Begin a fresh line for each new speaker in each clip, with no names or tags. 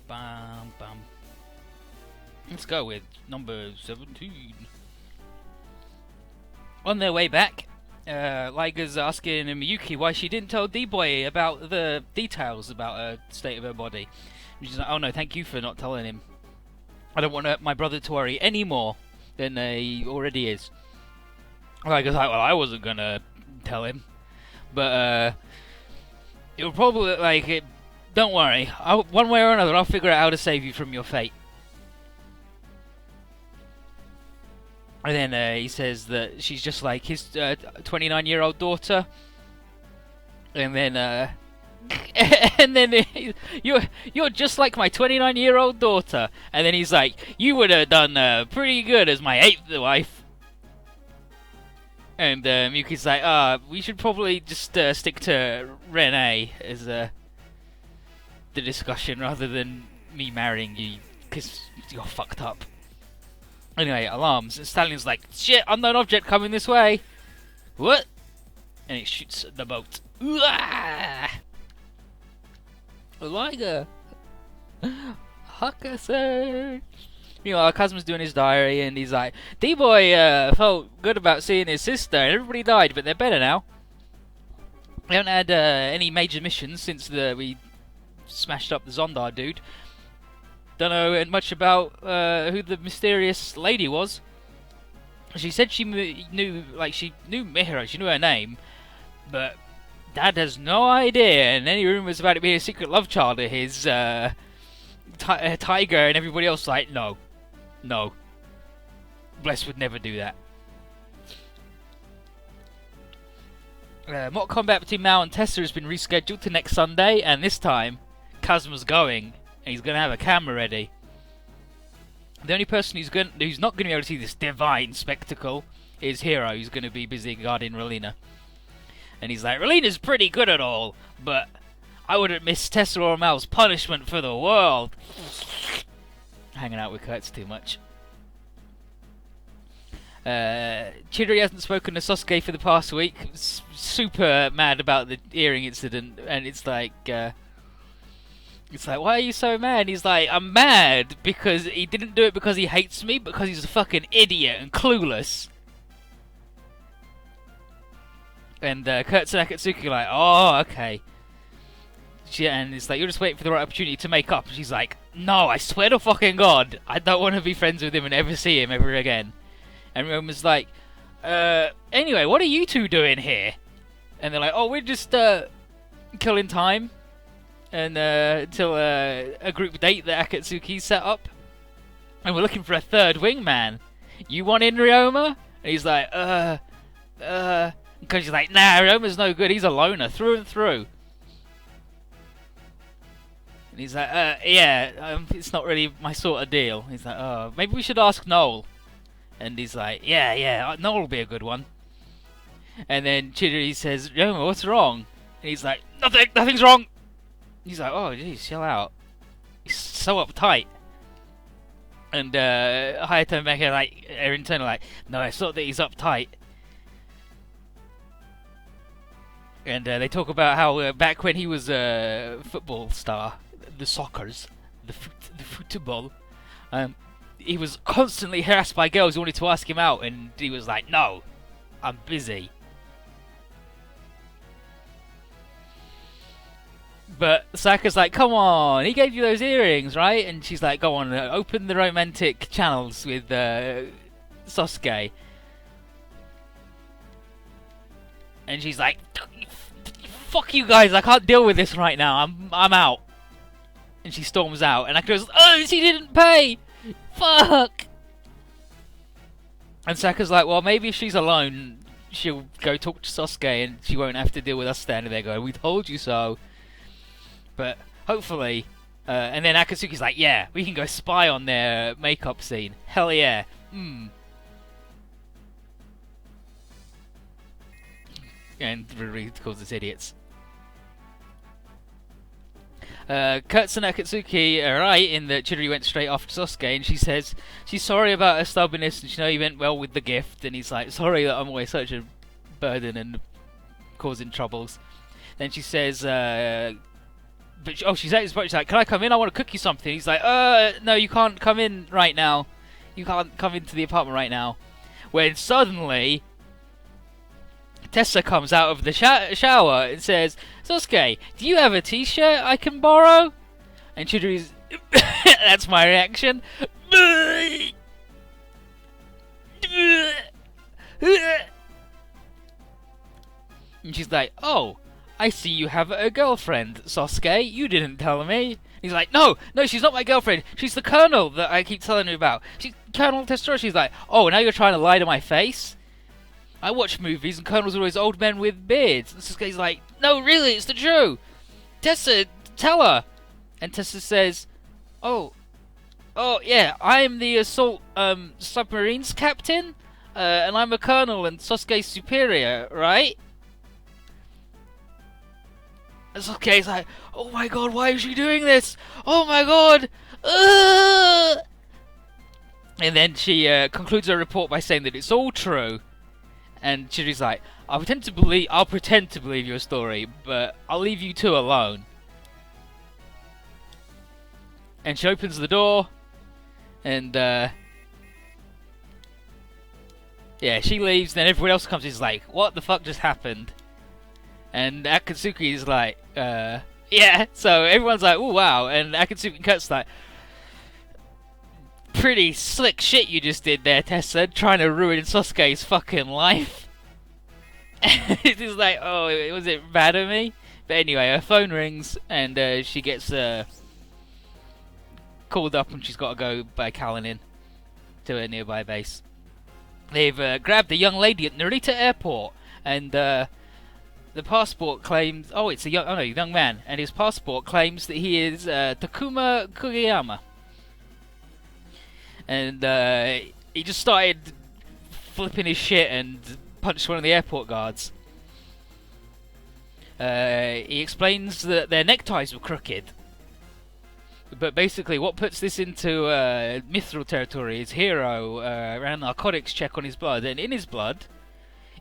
bam, bam. Let's go with number 17. On their way back, Liger's asking Miyuki why she didn't tell D-Boy about the details about the state of her body. And she's like, oh no, thank you for not telling him. I don't want my brother to worry any more than he already is. Liger's like, well, I wasn't gonna tell him. But, it'll probably, like, don't worry. One way or another, I'll figure out how to save you from your fate. And then he says that she's just like his 29-year-old daughter. And then, and then you're just like my 29-year-old daughter. And then he's like, you would have done pretty good as my 8th wife. And Miyuki's like, we should probably just stick to Renee as the discussion rather than me marrying you, because you're fucked up. Anyway, alarms. And Stalin's like, shit, unknown object coming this way. What? And it shoots the boat. Liger. Hakase. Meanwhile, Kazuma's doing his diary, and he's like, D-Boy felt good about seeing his sister, and everybody died, but they're better now. We haven't had any major missions since we smashed up the Zondar dude. Don't know much about who the mysterious lady was. She said she knew Mihiro, she knew her name, but Dad has no idea, and any rumours about it being a secret love child of his, Tiger and everybody else like, no. Bless would never do that. Mock combat between Mao and Tessa has been rescheduled to next Sunday, and this time, Kazuma's going, and he's going to have a camera ready. The only person who's not going to be able to see this divine spectacle is Hiro, who's going to be busy guarding Relina. And he's like, Relina's pretty good at all, but I wouldn't miss Tessa or Mal's punishment for the world. Hanging out with Kurtz too much. Chidori hasn't spoken to Sasuke for the past week. Super mad about the earring incident, and it's like, why are you so mad? And he's like, I'm mad because he didn't do it because he hates me, but because he's a fucking idiot and clueless. And Kurtz and Akatsuki are like, oh, okay. And it's like, you're just waiting for the right opportunity to make up. And she's like, no, I swear to fucking God, I don't want to be friends with him and ever see him ever again. And Roman's like, anyway, what are you two doing here? And they're like, oh, we're just killing time. And until a group date that Akatsuki set up. And we're looking for a third wingman. You want in, Ryoma? And he's like, because she's like, nah, Ryoma's no good, he's a loner, through and through. And he's like, yeah, it's not really my sort of deal. He's like, oh, maybe we should ask Noel. And he's like, yeah, Noel will be a good one. And then Chidori says, Ryoma, what's wrong? And he's like, nothing's wrong. He's like, oh, jeez, chill out. He's so uptight. And Hayato and Mecha are internal like, no, it's not that he's uptight. And they talk about how back when he was a football star, the football, he was constantly harassed by girls who wanted to ask him out, and he was like, no, I'm busy. But Saka's like, come on, he gave you those earrings, right? And she's like, go on, open the romantic channels with Sasuke. And she's like, fuck you guys, I can't deal with this right now, I'm out. And she storms out, and Akira goes, oh, she didn't pay! Fuck! And Saka's like, well, maybe if she's alone, she'll go talk to Sasuke, and she won't have to deal with us standing there going, we told you so. But hopefully, and then Akatsuki's like, yeah, we can go spy on their makeup scene. Hell yeah. And really calls us idiots. Kurtz and Akatsuki are right in that Chidori went straight after Sasuke, and she says she's sorry about her stubbornness, and she knows he went well with the gift, and he's like, sorry that I'm always such a burden and causing troubles. Then she says, but she's at his boat. She's like, "Can I come in? I want to cook you something." He's like, no, you can't come in right now. You can't come into the apartment right now." When suddenly, Tessa comes out of the shower and says, "Sasuke, do you have a t-shirt I can borrow?" And Chidori's, that's my reaction. And she's like, "Oh, I see you have a girlfriend, Sasuke. You didn't tell me." He's like, no, she's not my girlfriend. She's the Colonel that I keep telling you about. She's Colonel Tessura." She's like, "Oh, now you're trying to lie to my face? I watch movies and Colonels are always old men with beards." And Sasuke's like, "No, really, it's the truth. Tessa, tell her." And Tessa says, Oh, yeah, I'm the assault submarines captain, and I'm a colonel and Sasuke's superior, right?" And Sasuke's like, "Oh my god, why is she doing this? Oh my god!" And then she concludes her report by saying that it's all true. And Chidori's like, I'll pretend to believe your story, but I'll leave you two alone." And she opens the door, and yeah, she leaves. Then everyone else comes. Is like, "What the fuck just happened?" And Akatsuki is like, yeah. So everyone's like, "Oh wow!" And Akatsuki cuts like, "Pretty slick shit you just did there, Tessa, trying to ruin Sasuke's fucking life." It's like, "Oh, was it bad of me?" But anyway, her phone rings and she gets called up, and she's got to go by Kalinin to a nearby base. They've grabbed a young lady at Narita Airport, and the passport claims, it's a young man, and his passport claims that he is Takuma Kugiyama. And he just started flipping his shit and punched one of the airport guards. He explains that their neckties were crooked. But basically, what puts this into mithril territory is Hiro ran a narcotics check on his blood, and in his blood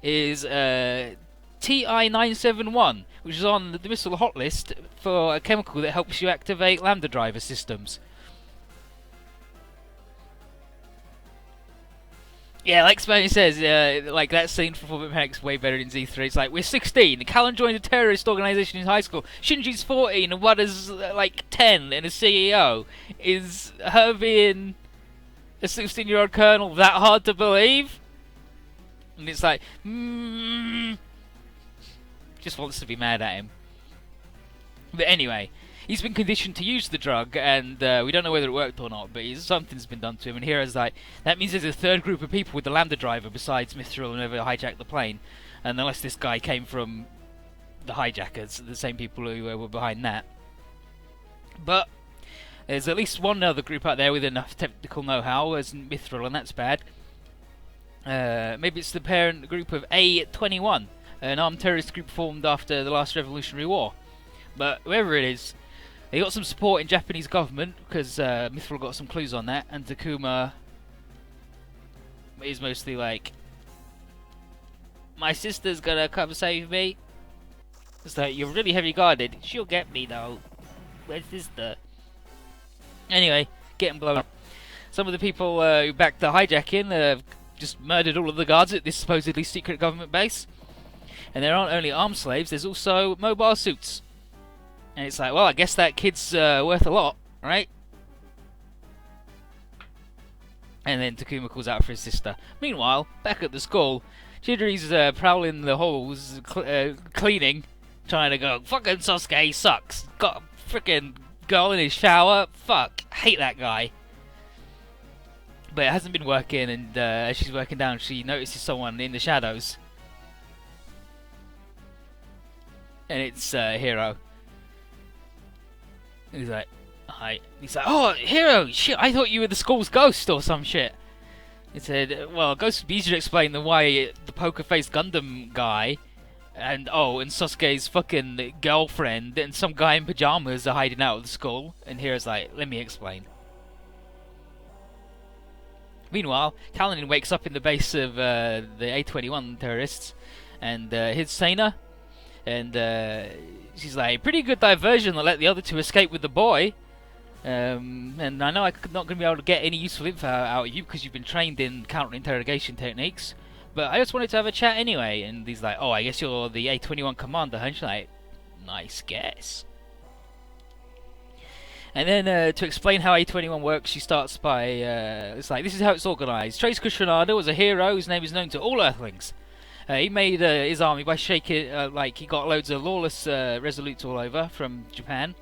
is TI-971, which is on the missile hot list for a chemical that helps you activate Lambda driver systems. Yeah, like Spanish says, like that scene from Full Metal Panic is way better than Z3. It's like, we're 16, Callan joined a terrorist organisation in high school, Shinji's 14, and Wada's like 10, and a CEO. Is her being a 16-year-old colonel that hard to believe? And it's like, just wants to be mad at him. But anyway, he's been conditioned to use the drug, and we don't know whether it worked or not, but something's been done to him. And Hero's like, that means there's a third group of people with the Lambda driver besides Mithril and whoever hijacked the plane. And unless this guy came from the hijackers, the same people who were behind that. But there's at least one other group out there with enough technical know-how as Mithril, and that's bad. Maybe it's the parent group of A21, an armed terrorist group formed after the last Revolutionary War. But whoever it is, they got some support in Japanese government, because Mithril got some clues on that, and Takuma is mostly like, my sister's gonna come save me. It's like, you're really heavy guarded. She'll get me though. Where's sister? Anyway, getting blown up. Some of the people who backed the hijacking just murdered all of the guards at this supposedly secret government base. And there aren't only armed slaves, there's also mobile suits. And it's like, well, I guess that kid's worth a lot, right? And then Takuma calls out for his sister. Meanwhile, back at the school, Chidori's prowling the halls, cleaning, trying to go, fucking Sasuke sucks. Got a freaking girl in his shower. Fuck, hate that guy. But it hasn't been working, and as she's working down, she notices someone in the shadows. And it's Hiro. And he's like, hi. He's like, oh, Hiro, shit, I thought you were the school's ghost or some shit. He said, well, ghost would be easier to explain than why the poker-faced Gundam guy and Sasuke's fucking girlfriend and some guy in pajamas are hiding out of the school. And Hiro's like, let me explain. Meanwhile, Kalinin wakes up in the base of the A21 terrorists, and his Sena And she's like, pretty good diversion that let the other two escape with the boy. And I know I'm not going to be able to get any useful info out of you because you've been trained in counter-interrogation techniques. But I just wanted to have a chat anyway. And he's like, oh, I guess you're the A21 commander, huh? And she's like, nice guess. And then to explain how A21 works, she starts by, it's like, this is how it's organised. Trace Kushanada was a hero whose name is known to all Earthlings. He made his army by shaking, like he got loads of lawless resolutes all over from Japan.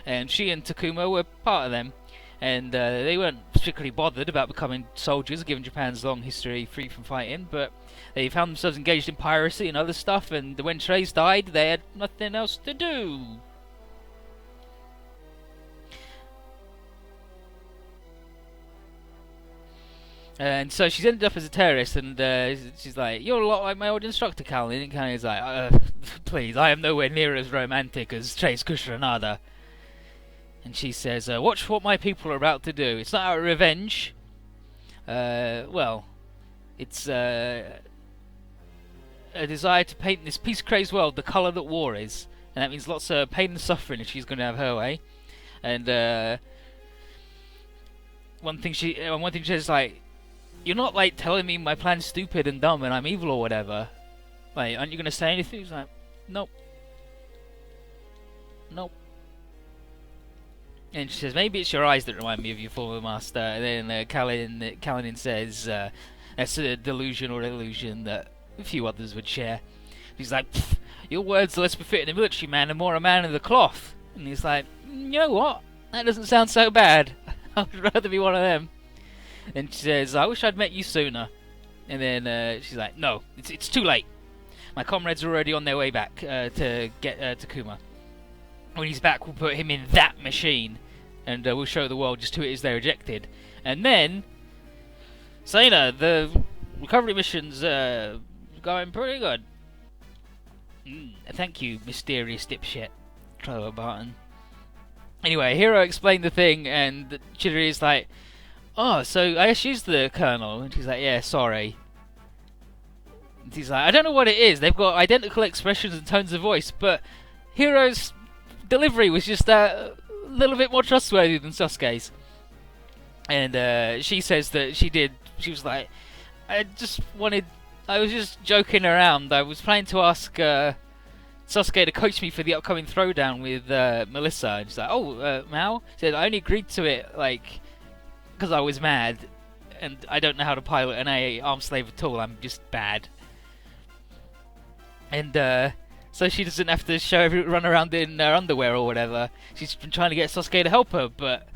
And she and Takuma were part of them. And they weren't particularly bothered about becoming soldiers, given Japan's long history free from fighting. But they found themselves engaged in piracy and other stuff. And when Trace died, they had nothing else to do. And so she's ended up as a terrorist, and she's like, you're a lot like my old instructor, Calvin. And Calvin's like, please, I am nowhere near as romantic as Trace Kushanada. And she says, watch what my people are about to do. It's not out of revenge. Well, it's a desire to paint this peace-crazed world the colour that war is. And that means lots of pain and suffering if she's going to have her way. And one thing she says, like, you're not, like, telling me my plan's stupid and dumb and I'm evil or whatever. Like, aren't you going to say anything? He's like, nope. Nope. And she says, maybe it's your eyes that remind me of your former master. And then Kaladin says, that's a delusion or illusion that a few others would share. He's like, your words are less befitting a military man and more a man of the cloth. And he's like, you know what? That doesn't sound so bad. I would rather be one of them. And she says, I wish I'd met you sooner. And then she's like, no, it's too late. My comrades are already on their way back to get Takuma. When he's back, we'll put him in that machine. And we'll show the world just who it is they rejected. And then, Sana, the recovery mission's going pretty good. Thank you, mysterious dipshit. Clover Barton. Anyway, Hero explained the thing, and Chidori's like, oh, so I guess she's the colonel. And she's like, yeah, sorry. And he's like, I don't know what it is. They've got identical expressions and tones of voice, but Hero's delivery was just a little bit more trustworthy than Sasuke's. And she says that she was like, I was just joking around. I was planning to ask Sasuke to coach me for the upcoming throwdown with Melissa. And she's like, oh, Mao? She said, I only agreed to it, like, because I was mad, and I don't know how to pilot an AA armed slave at all. I'm just bad. And so she doesn't have to run around in her underwear or whatever. She's been trying to get Sasuke to help her, but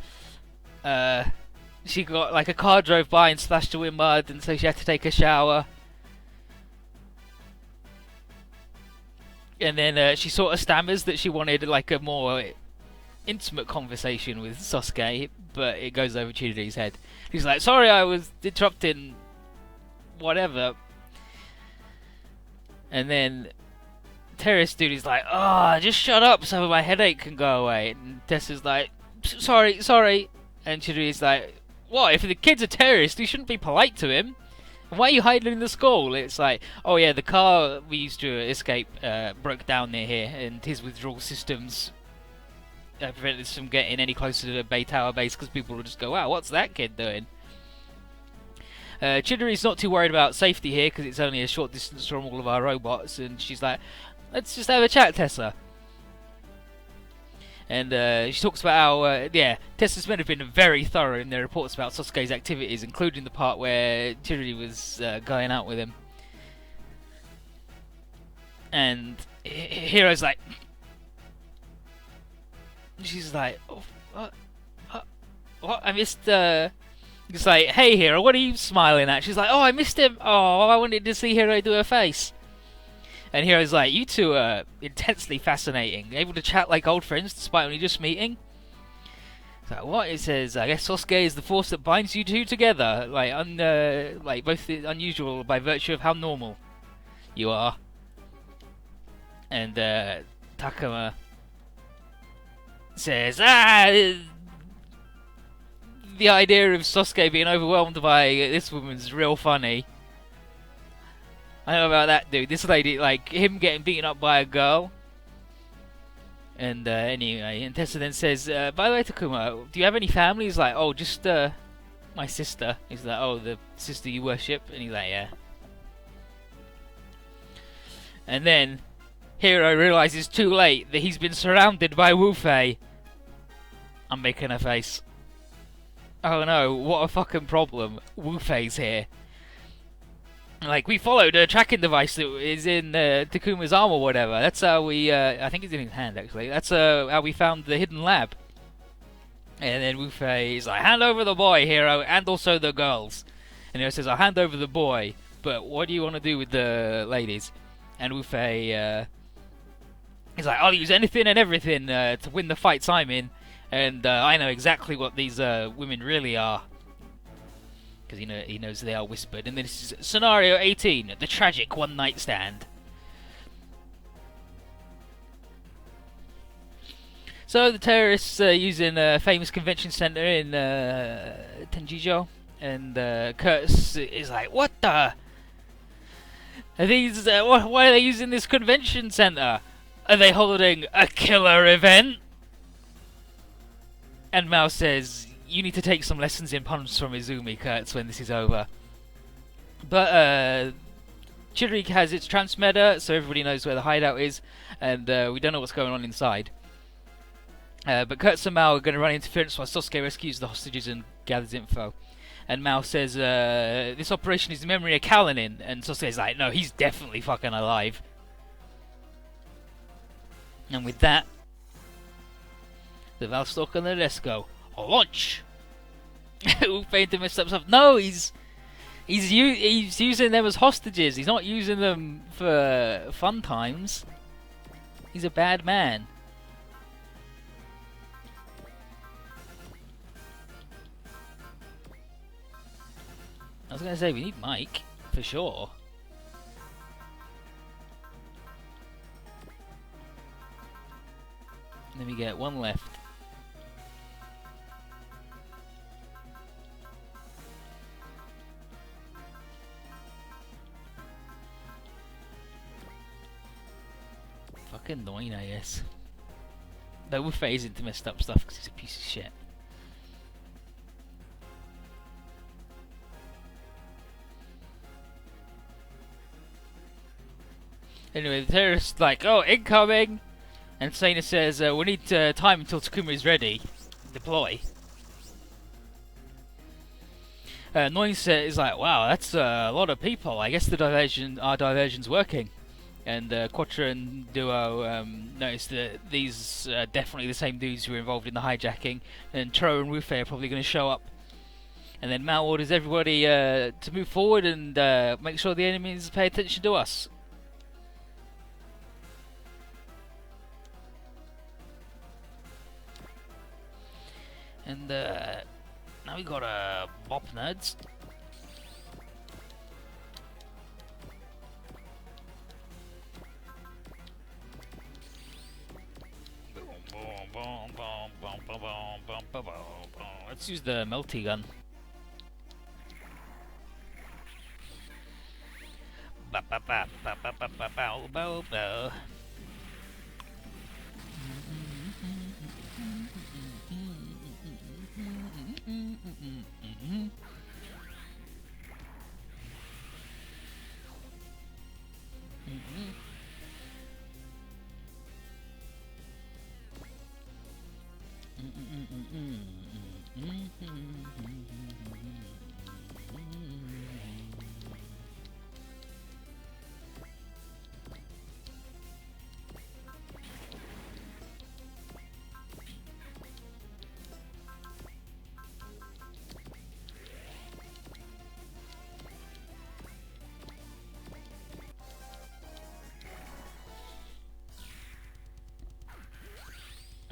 she got, like, a car drove by and splashed her with mud, and so she had to take a shower. And then she sort of stammers that she wanted, like, a more intimate conversation with Sasuke, but it goes over Chidori's head. He's like, sorry, I was interrupting whatever. And then terrorist dude is like, oh, just shut up so my headache can go away. And Tessa's like, sorry. And Chidori's like, what, if the kid's a terrorist, you shouldn't be polite to him. Why are you hiding in the school? It's like, oh yeah, the car we used to escape broke down near here, and his withdrawal systems prevented us from getting any closer to the Bay Tower base because people will just go, wow, what's that kid doing? Chidori's not too worried about safety here because it's only a short distance from all of our robots, and she's like, let's just have a chat, Tessa. And she talks about how, Tessa's men have been very thorough in their reports about Sasuke's activities, including the part where Chidori was going out with him. And Hero's like, she's like, oh, what? I missed, He's like, hey Hero, what are you smiling at? She's like, oh, I missed him. Oh, I wanted to see Hero do her face. And Hero's like, you two are intensely fascinating, able to chat like old friends despite only just meeting. It's like, what? It says, I guess Sasuke is the force that binds you two together, like both unusual by virtue of how normal you are. And Takuma says, the idea of Sasuke being overwhelmed by this woman's real funny. I don't know about that, dude. This lady, like, him getting beaten up by a girl And anyway, and Tessa then says, by the way, Takuma, do you have any family? He's like, oh, just my sister. He's like, oh, the sister you worship? And he's like, yeah. And then Hiro realizes too late that he's been surrounded by Wu-Fei. I'm making a face. Oh no, what a fucking problem. Wu-Fei's here. Like, we followed a tracking device that is in Takuma's arm or whatever. That's how we, I think it's in his hand actually. That's how we found the hidden lab. And then Wu-Fei is like, hand over the boy, Hiro, and also the girls. And Hiro says, I'll hand over the boy, but what do you want to do with the ladies? And Wu-Fei is like, I'll use anything and everything to win the fights I'm in. And I know exactly what these women really are. Because he knows they are whispered. And then this is scenario 18, the tragic one-night stand. So the terrorists using a famous convention center in Tenjijo. And Kurtz is like, what the? Are these, why are they using this convention center? Are they holding a killer event? And Mao says, you need to take some lessons in punch from Izumi, Kurtz, when this is over. But Chidori has its transmitter, so everybody knows where the hideout is, and we don't know what's going on inside. But Kurtz and Mao are going to run interference while Sosuke rescues the hostages and gathers info. And Mao says, this operation is in memory of Kalanin, and Sosuke's like, no, he's definitely fucking alive. And with that, the Valstalker and the Lesko launch. Wu-Fei to mess up stuff. No, he's using them as hostages. He's not using them for fun times. He's a bad man. I was gonna say we need Mike for sure. And then we get one left. Fucking annoying, I guess. Though we're phasing into messed up stuff because he's a piece of shit. Anyway, the terrorists like, oh, incoming! And Sana says, we need time until Takuma is ready. Deploy. Noinset is like, wow, that's a lot of people. I guess our diversion's working. And Quattro and Duo notice that these are definitely the same dudes who were involved in the hijacking. And Tro and Wu-Fei are probably going to show up. And then Mao orders everybody to move forward and make sure the enemies pay attention to us. And now we got Bop Nerds. Let's use the melty gun.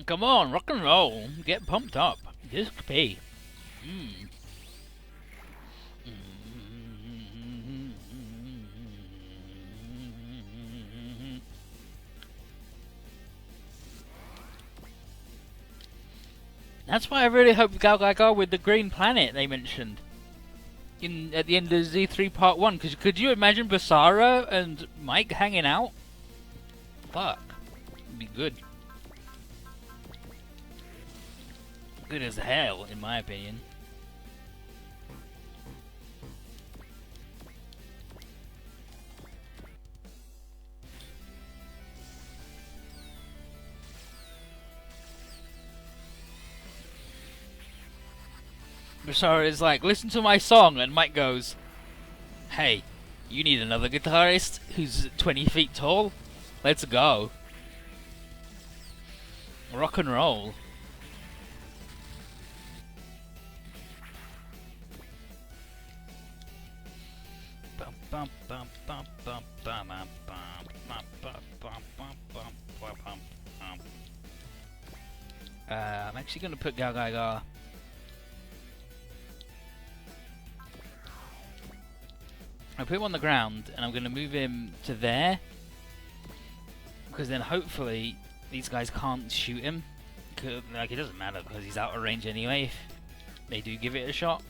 Come on, rock and roll. Get pumped up. Disc P. That's why I really hope Galgaga with the green planet they mentioned at the end of Z3 Part 1. Because could you imagine Basara and Mike hanging out? Fuck. It'd be good. good as hell, in my opinion. Basara is like, listen to my song, and Mike goes, hey, you need another guitarist who's 20 feet tall? Let's go. Rock and roll. I'm actually going to put Gaga. I'll put him on the ground, and I'm going to move him to there, because then hopefully these guys can't shoot him. Like, it doesn't matter because he's out of range anyway if they do give it a shot.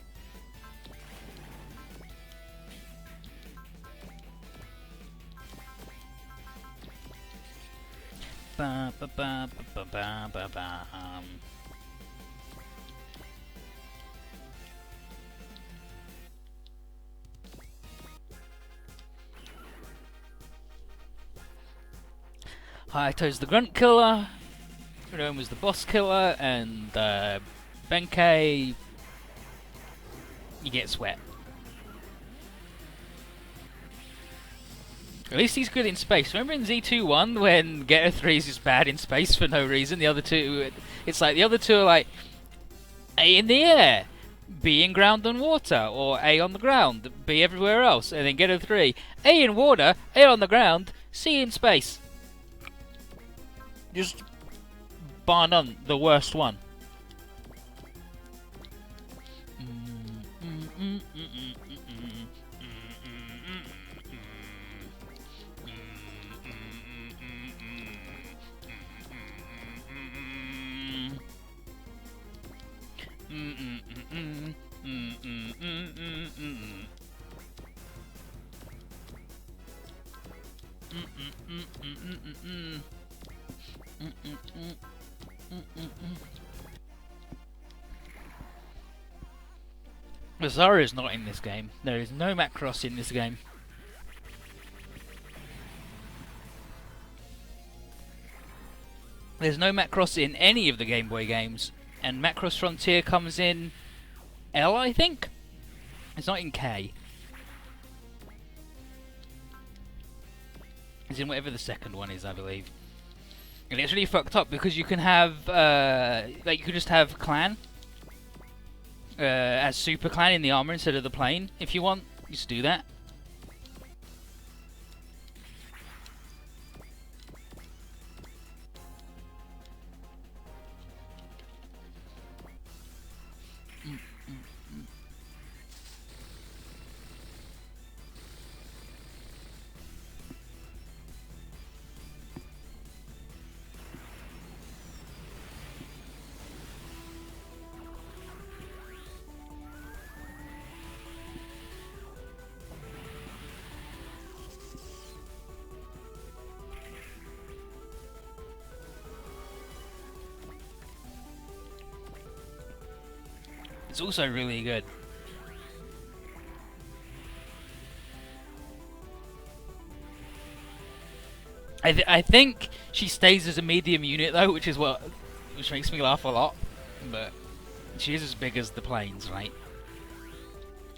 Ba ba ba ba ba ba ba. Hayato's the grunt killer, Roma's the boss killer, and Benkei, you get sweat. At least he's good in space. Remember in Z2-1 when Getter 3 is just bad in space for no reason? The other two, it's like the other two are like A in the air, B in ground and water, or A on the ground, B everywhere else, and then Getter 3, A in water, A on the ground, C in space. Just bar none, the worst one. Zara is not in this game. There is no Macross in this game. There's no Macross in any of the Game Boy games, and Macross Frontier comes in L, I think? It's not in K. It's in whatever the second one is, I believe. And it's really fucked up because you can have, like, you could just have Clan as Super Clan in the armor instead of the plane. If you want, just do that. It's also really good. I think she stays as a medium unit though, which makes me laugh a lot. But she is as big as the planes, right?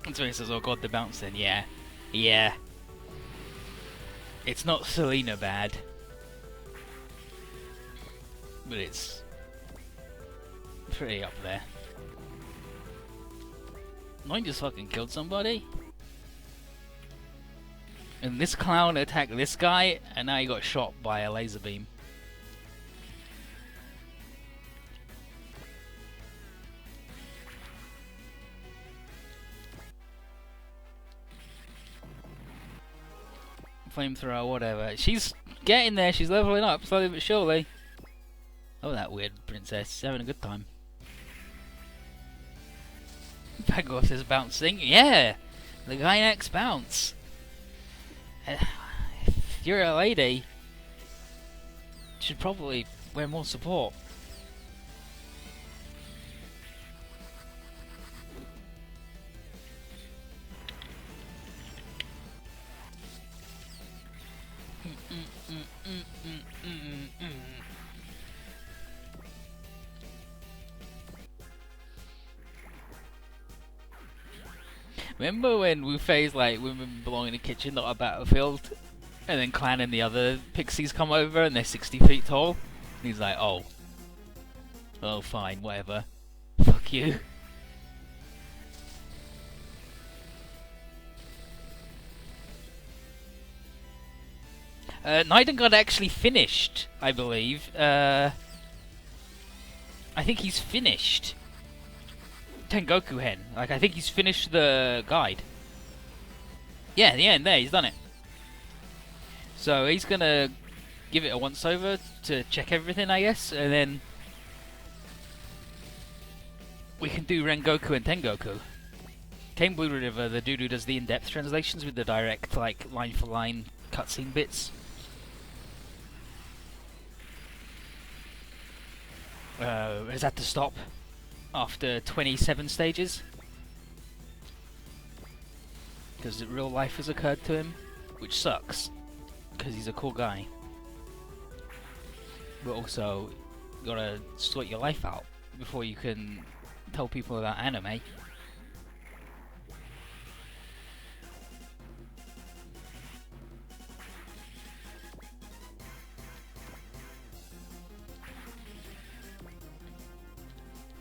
And so he says, "Oh God, the bouncing." Yeah, yeah. It's not Selena bad, but it's pretty up there. I just fucking killed somebody. And this clown attacked this guy, and now he got shot by a laser beam. Flamethrower, whatever. She's getting there, she's leveling up slowly but surely. Oh, that weird princess. She's having a good time. Bagos is bouncing. Yeah! The guy next bounce. If you're a lady, you should probably wear more support. Remember when Wu-Fei's like, women belong in the kitchen, not a battlefield? And then Clan and the other pixies come over and they're 60 feet tall? And he's like, oh. Oh, fine, whatever. Fuck you. Neidengard actually finished, I believe. I think he's finished Tengoku Hen. Like, I think he's finished the guide. Yeah, the end there, he's done it. So he's gonna give it a once over to check everything, I guess, and then we can do Rengoku and Tengoku. Tame Blue River, the dude who does the in-depth translations with the direct, like, line-for-line cutscene bits. Has had to stop after 27 stages because real life has occurred to him, which sucks because he's a cool guy. But also, you gotta sort your life out before you can tell people about anime.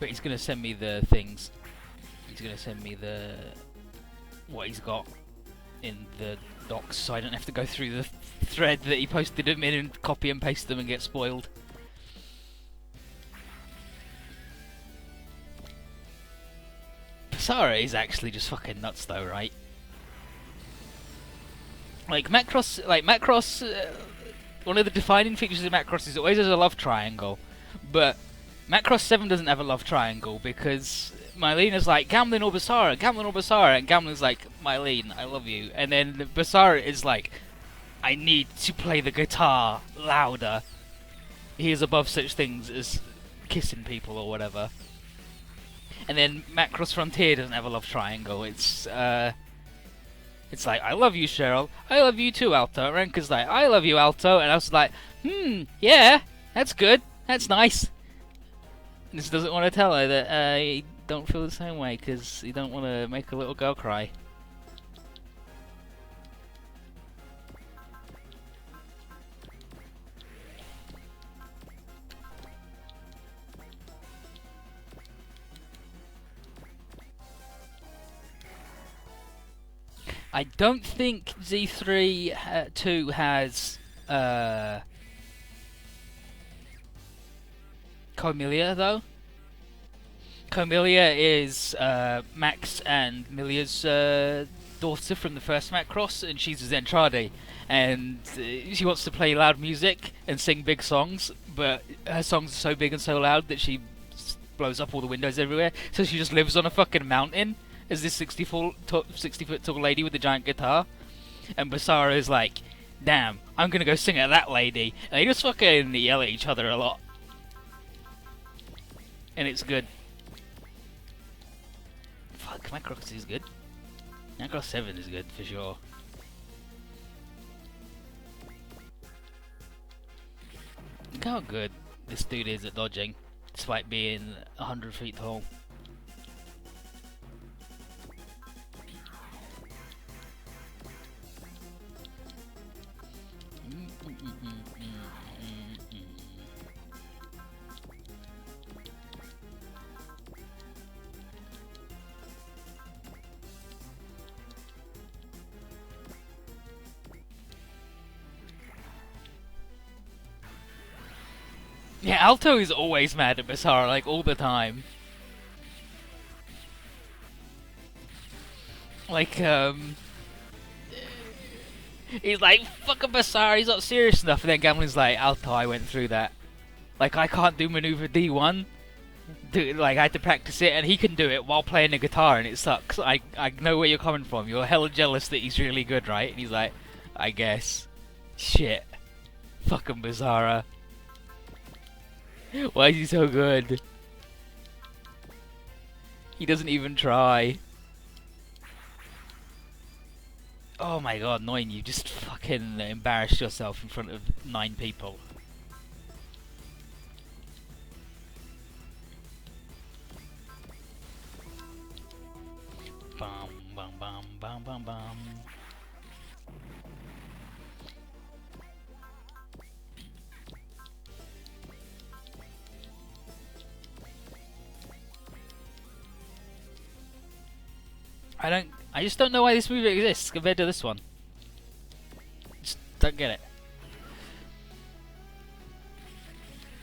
But he's gonna send me the things. He's gonna send me the what he's got in the docs, so I don't have to go through the thread that he posted them in and copy and paste them and get spoiled. Basara is actually just fucking nuts, though, right? Like Macross, one of the defining features of Macross is it always has a love triangle, but Macross 7 doesn't have a love triangle because Mylene is like, Gamlin or Basara, and Gamlin's like, Mylene, I love you. And then Basara is like, I need to play the guitar louder. He is above such things as kissing people or whatever. And then Macross Frontier doesn't have a love triangle. It's like, I love you, Cheryl. I love you too, Alto. Renka's like, I love you, Alto. And I was like, yeah, that's good. That's nice. And just doesn't want to tell her that he don't feel the same way because he don't want to make a little girl cry. I don't think Z3 2 has Comilia though. Comilia is Max and Milia's daughter from the first Macross, and she's a Zentradi, and she wants to play loud music and sing big songs, but her songs are so big and so loud that she blows up all the windows everywhere, so she just lives on a fucking mountain as this 60-foot tall lady with a giant guitar. And Basara is like, damn, I'm gonna go sing at that lady. And they just fucking yell at each other a lot. And it's good. Fuck, Macross is good. Macross 7 is good for sure. Look how good this dude is at dodging, despite being 100 feet tall. Yeah, Alto is always mad at Basara, like, all the time. Like, he's like, fuck a Basara, he's not serious enough. And then Gamlin's like, Alto, I went through that. Like, I can't do maneuver D1. Like, I had to practice it, and he can do it while playing the guitar, and it sucks. I know where you're coming from. You're hella jealous that he's really good, right? And he's like, I guess. Shit. Fucking Basara. Why is he so good? He doesn't even try. Oh my god, annoying, you just fucking embarrassed yourself in front of 9 people. Bum, bum, bum, bum bum bum. I just don't know why this movie exists compared to this one. Just don't get it.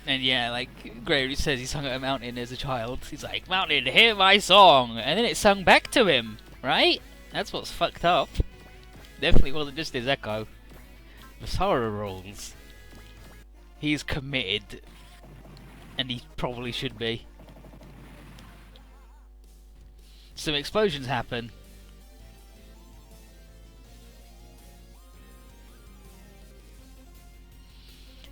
And yeah, like Gregory says, he sung at a mountain as a child. He's like, "Mountain, hear my song," and then it sung back to him, right? That's what's fucked up. Definitely wasn't just his echo. Masara rules. He's committed, and he probably should be. Some explosions happen.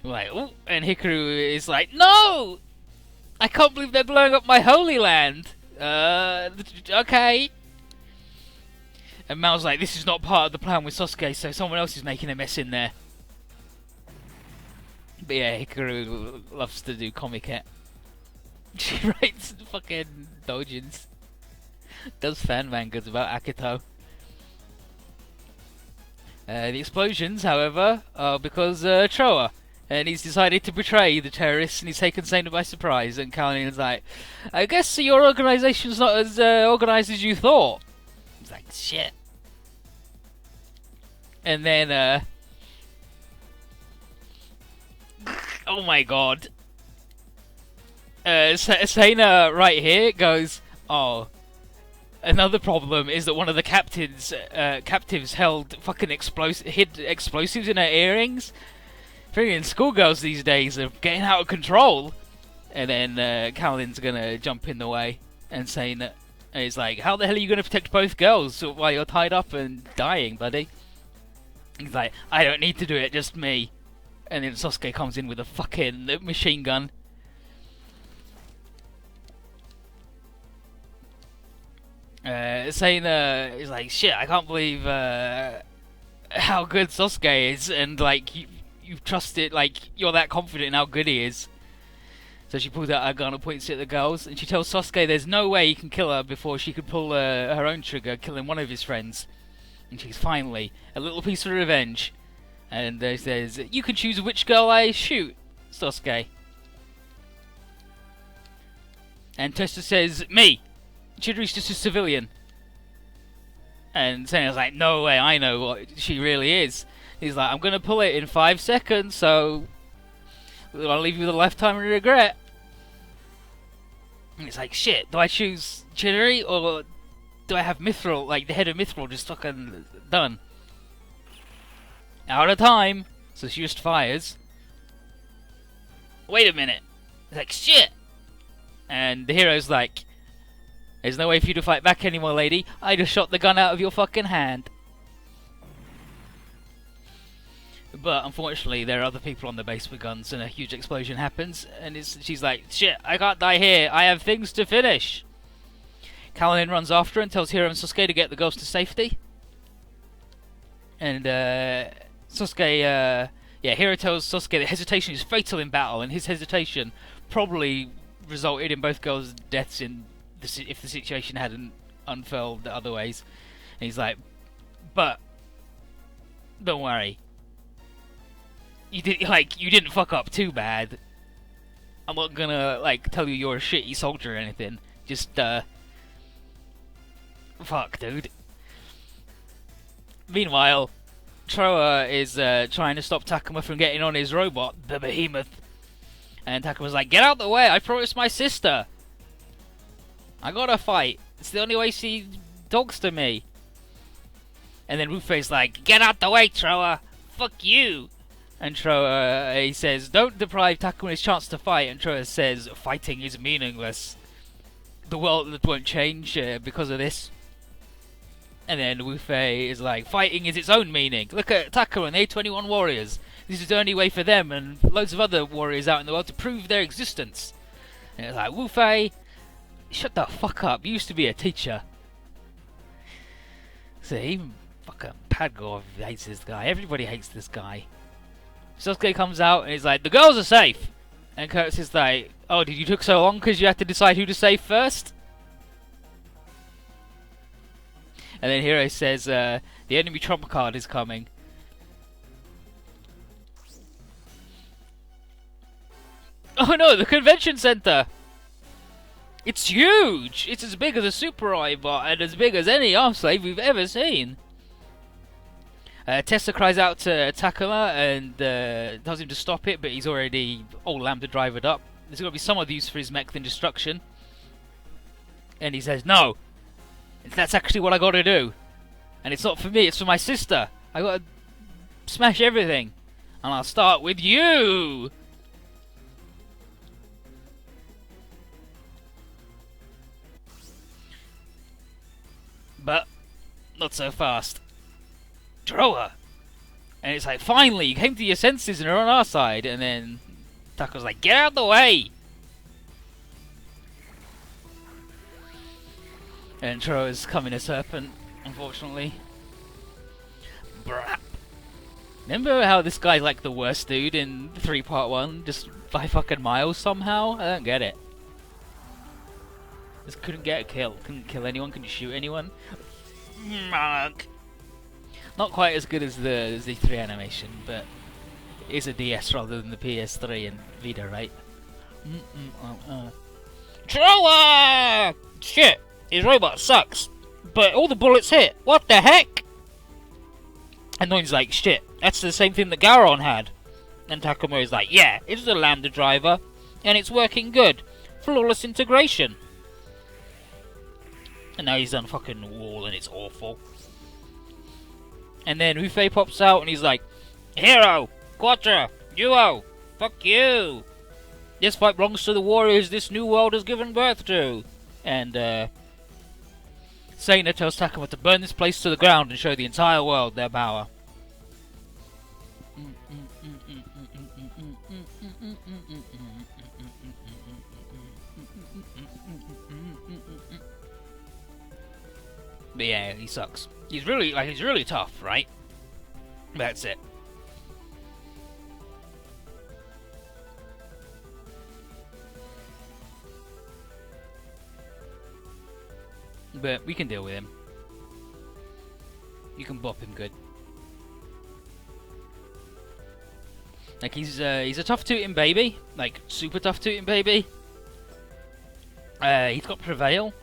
Like, ooh, and Hikaru is like, "No! I can't believe they're blowing up my holy land." Okay. And Mao's like, "This is not part of the plan with Sasuke, so someone else is making a mess in there." But yeah, Hikaru loves to do comic it. She writes fucking doujins. Does fan mangas about Akito. The explosions, however, are because Troa. And he's decided to betray the terrorists, and he's taken Sana by surprise. And Kalin's like, "I guess your organization's not as organized as you thought." He's like, "Shit." And then, oh my god. Sana right here goes, "Oh, another problem is that one of the captives held fucking hid explosives in her earrings." Freaking schoolgirls these days are getting out of control. And then Kalin's gonna jump in the way and saying that, and he's like, "How the hell are you gonna protect both girls while you're tied up and dying, buddy?" He's like, "I don't need to do it, just me." And then Sasuke comes in with a fucking machine gun. Saying he's like, "Shit, I can't believe how good Sasuke is," and like you've trusted, like you're that confident in how good he is. So she pulls out her gun and points it at the girls, and she tells Sasuke there's no way he can kill her before she could pull her own trigger, killing one of his friends. And she's finally a little piece of revenge. And says, "You can choose which girl I shoot, Sasuke." And Testa says, "Me. Chidori's just a civilian." And Sena's like, "No way, I know what she really is." He's like, "I'm gonna pull it in 5 seconds, so I'll leave you with a lifetime of regret." And it's like, shit, do I choose Chidori or do I have Mithril, like the head of Mithril just fucking done? Out of time, so she just fires. Wait a minute. It's like, shit. And the hero's like, "There's no way for you to fight back anymore, lady. I just shot the gun out of your fucking hand." But unfortunately, there are other people on the base with guns, and a huge explosion happens. And she's like, "Shit, I can't die here. I have things to finish." Kalinin runs after her and tells Hiro and Sasuke to get the girls to safety. And Sasuke, Hiro tells Sasuke that hesitation is fatal in battle, and his hesitation probably resulted in both girls' deaths if the situation hadn't unfurled other ways. And he's like, "But don't worry. You didn't fuck up too bad. I'm not gonna tell you you're a shitty soldier or anything. Just fuck, dude." Meanwhile, Troa is trying to stop Takuma from getting on his robot, the Behemoth. And Takuma's like, "Get out the way! I promised my sister. I gotta fight. It's the only way she talks to me." And then Rufei's like, "Get out the way, Troa! Fuck you!" And Troa, he says, "Don't deprive Takuma his chance to fight." And Troa says, "Fighting is meaningless. The world won't change because of this." And then Rufei is like, "Fighting is its own meaning. Look at Takuma and the A21 warriors. This is the only way for them and loads of other warriors out in the world to prove their existence." And it's like, "Rufei, shut the fuck up. You used to be a teacher." So even fucking Padgor hates this guy. Everybody hates this guy. Sasuke comes out and he's like, "The girls are safe." And Kurtz is like, "Oh, did you took so long because you had to decide who to save first?" And then Hero says, the enemy trump card is coming. Oh no, the convention center! It's huge! It's as big as a Super Robot and as big as any Armslave we've ever seen. Tessa cries out to Takuma and tells him to stop it, but he's already all Lambda drivered up. There's got to be some other use for his mech than destruction. And he says, no! That's actually what I gotta do. And it's not for me, it's for my sister. I gotta smash everything. And I'll start with you! But not so fast. Droa! And it's like, finally, you came to your senses and are on our side. And then Taco's like, get out of the way! And Droa's coming a serpent, unfortunately. Brap. Remember how this guy's like the worst dude in 3-part 1? Just by fucking miles somehow? I don't get it. Just couldn't get a kill. Couldn't kill anyone. Couldn't shoot anyone. Mark. Not quite as good as the Z3 animation, but it is a DS rather than the PS3 and Vita, right? Droa! Shit! His robot sucks, but all the bullets hit. What the heck? And Noin's like, shit, that's the same thing that Garon had. And Takuma is like, yeah, it's a Lambda driver, and it's working good. Flawless integration. And now he's on fucking wall and it's awful. And then Ufei pops out and he's like, Hero, Quattro, Duo, fuck you. This fight belongs to the warriors this new world has given birth to. And Sena tells Takuma to burn this place to the ground and show the entire world their power. But yeah, he sucks. He's really tough, right? That's it. But we can deal with him. You can bop him good. Like he's a tough tooting baby, like super tough tooting baby. He's got Prevail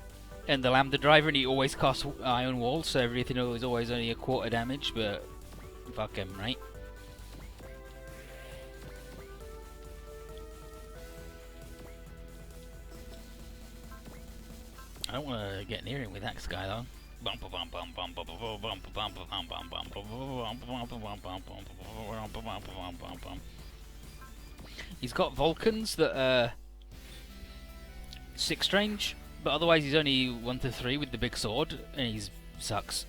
and the Lambda driver, and he always casts Iron Wall, so everything is always only a quarter damage. But fuck him, right? I don't want to get near him with Axe Guy though. He's got Vulcans that are 6 range, but otherwise he's only 1 to 3 with the big sword, and he sucks.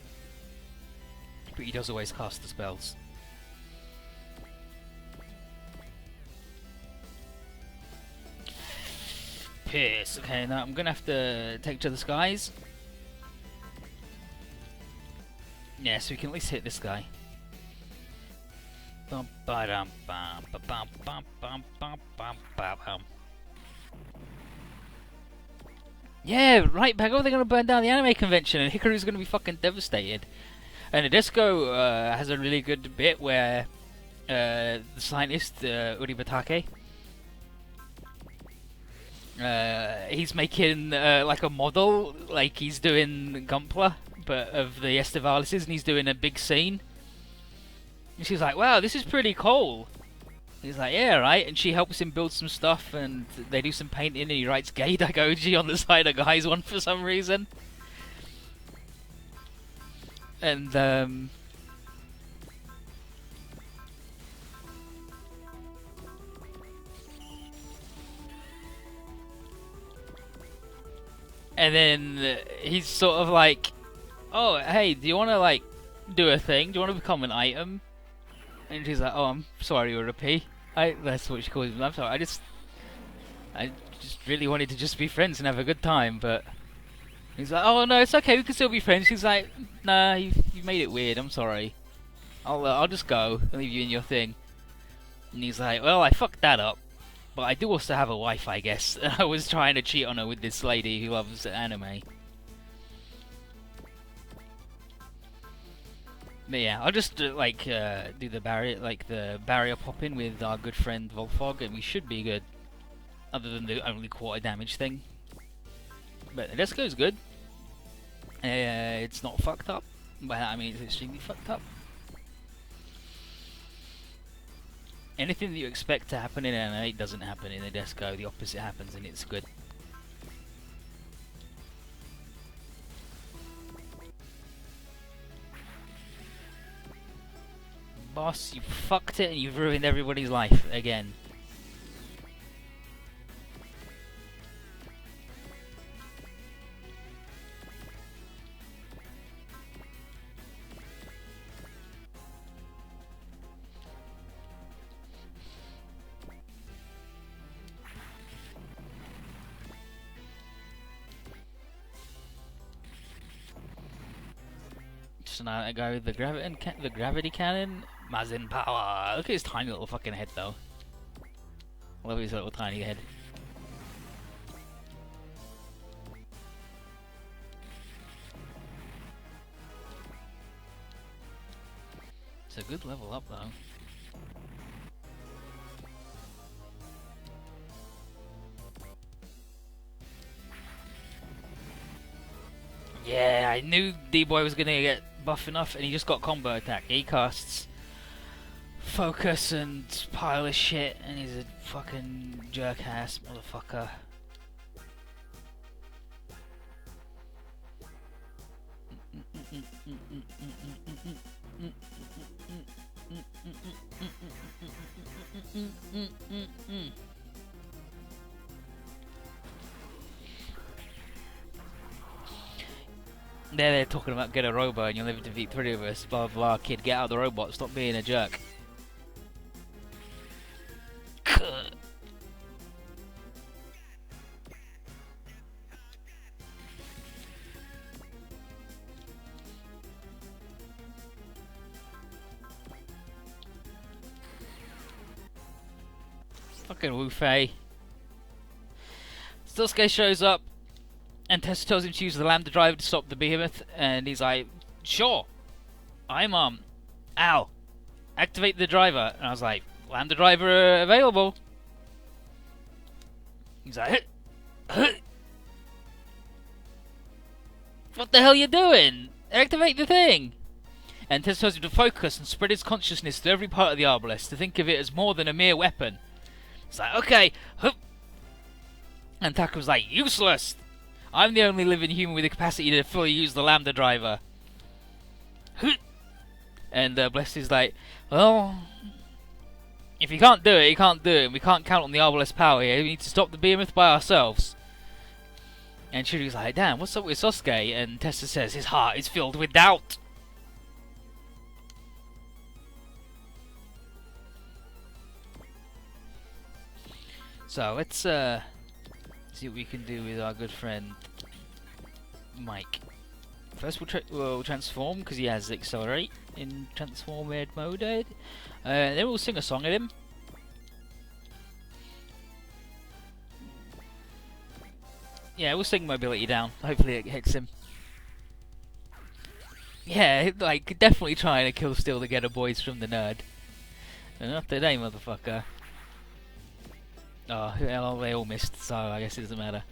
But he does always cast the spells. Piss. Okay, now I'm gonna have to take to the skies. Yeah, so we can at least hit this guy. Yeah, right, Pego, they're gonna burn down the anime convention and Hikaru's gonna be fucking devastated. And Nadesco has a really good bit where the scientist, Uribatake, he's making like a model, like he's doing Gunpla, but of the Estevalises, and he's doing a big scene. And she's like, wow, this is pretty cool. He's like, yeah, right. And she helps him build some stuff, and they do some painting, and he writes Gay Dagoji on the side of Guy's one for some reason. And then he's sort of like, oh, hey, do you want to, like, do a thing? Do you want to become an item? And she's like, oh, I'm sorry, Urapi. That's what she calls him. I'm sorry, I just really wanted to just be friends and have a good time, but... He's like, oh, no, it's okay, we can still be friends. She's like, nah, you made it weird, I'm sorry. I'll just go and leave you in your thing. And he's like, well, I fucked that up. But I do also have a wife, I guess. And I was trying to cheat on her with this lady who loves anime. But yeah, I'll just do the barrier pop in with our good friend Volfog, and we should be good. Other than the only quarter damage thing. But the Desco's good. It's not fucked up. Well, I mean, it's extremely fucked up. Anything that you expect to happen in an 8 doesn't happen in a Desco. The opposite happens, and it's good. Boss, you fucked it and you've ruined everybody's life again. So now I go with the gravity cannon. Mazin power. Look at his tiny little fucking head though. I love his little tiny head. It's a good level up though. Yeah, I knew D-Boy was gonna get buff enough, and he just got combo attack. He casts focus and pile of shit, and he's a fucking jerk ass motherfucker. They're talking about get a robot and you'll never defeat 3 of us, blah blah, kid, get out of the robot, stop being a jerk. Fucking Wu-Fei. Stillsky shows up and Tessa tells him to use the Lambda driver to stop the behemoth, and he's like, sure, I'm ow, activate the driver. And I was like, Lambda driver available. He's like, what the hell you doing? Activate the thing. And Tessa tells him to focus and spread his consciousness to every part of the Arbalest, to think of it as more than a mere weapon. It's like, okay. And Taka was like, useless. I'm the only living human with the capacity to fully use the Lambda driver. And Blessed is like, well, if you can't do it, you can't do it. And we can't count on the Arbalest power here. We need to stop the behemoth by ourselves. And Shuri's like, damn, what's up with Sasuke? And Tessa says, his heart is filled with doubt. So let's see what we can do with our good friend Mike. First we'll transform, because he has accelerate in transformed mode. Then we'll sing a song at him. Yeah, we'll sing mobility down. Hopefully it hits him. Yeah, like, definitely trying to kill Still Together boys from the nerd. Not today, motherfucker. Oh, well, they all missed, so I guess it doesn't matter.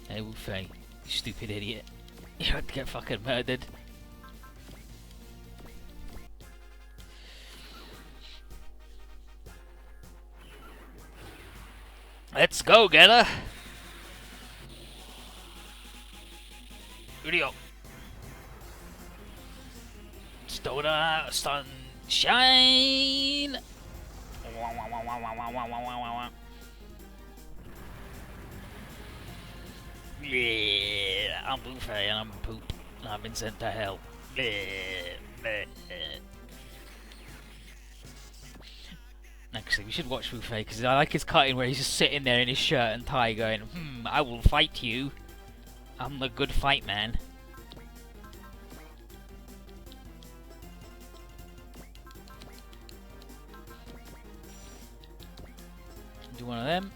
Hey, Wu-Fei, you stupid idiot. You had to get fucking murdered. Let's go, Getter! Video. Stoner Sunshine! Yeah, I'm Wu-Fei and I'm poop. And I've been sent to hell. Actually, we should watch Wu-Fei, because I like his cutting where he's just sitting there in his shirt and tie going, I will fight you. I'm the good fight man. Do one of them.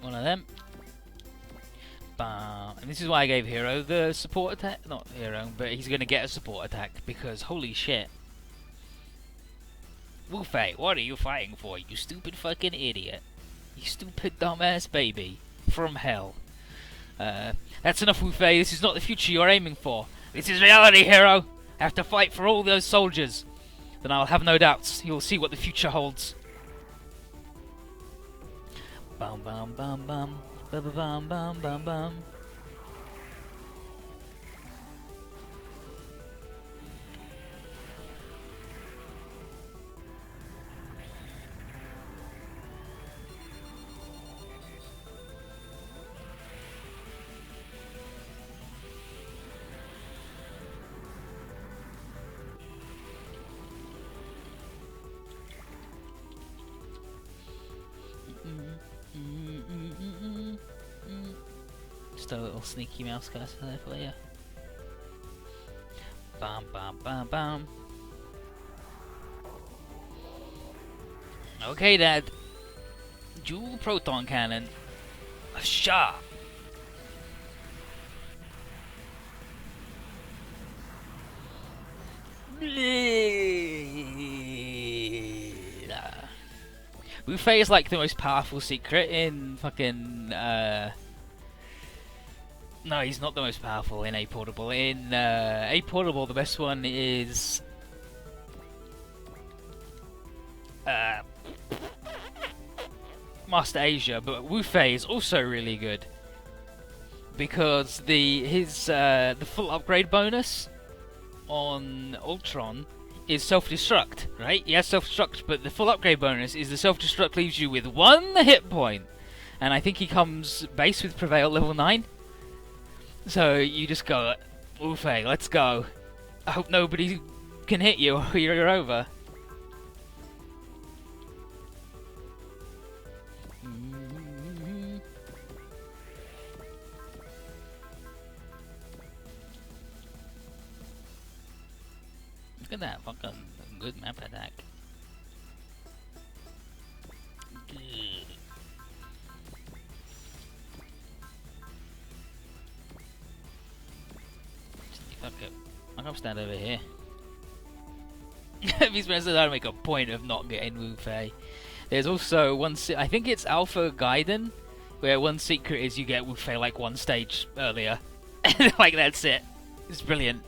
One of them. Bam. And this is why I gave Hero the support attack. Not Hero, but he's going to get a support attack because holy shit. Wu Fei, what are you fighting for, you stupid fucking idiot? You stupid dumbass baby. From hell. That's enough, Wu Fei. This is not the future you're aiming for. This is reality, Hero. I have to fight for all those soldiers. Then I'll have no doubts. You'll see what the future holds. Bum bum bum bum. Bum bum bum bum bum. Just a little sneaky mouse cursor there for you. Bam, bam, bam, bam. Okay, Dad. Dual proton cannon. Asha. Wu Fei is like the most powerful secret in fucking no, he's not the most powerful in A Portable. In A Portable, the best one is Master Asia, but Wu Fei is also really good because the full upgrade bonus on Ultron is self-destruct, right? He has self-destruct, but the full upgrade bonus is the self-destruct leaves you with 1 hit point, and I think he comes base with Prevail level 9. So you just go, Wu Fei, let's go. I hope nobody can hit you or you're over. Look at that fucking good map attack. Fuck it. I'll come stand over here. These men said I'd make a point of not getting Wu Fei. There's also one, I think it's Alpha Gaiden, where one secret is you get Wu Fei like 1 stage earlier. Like that's it. It's brilliant.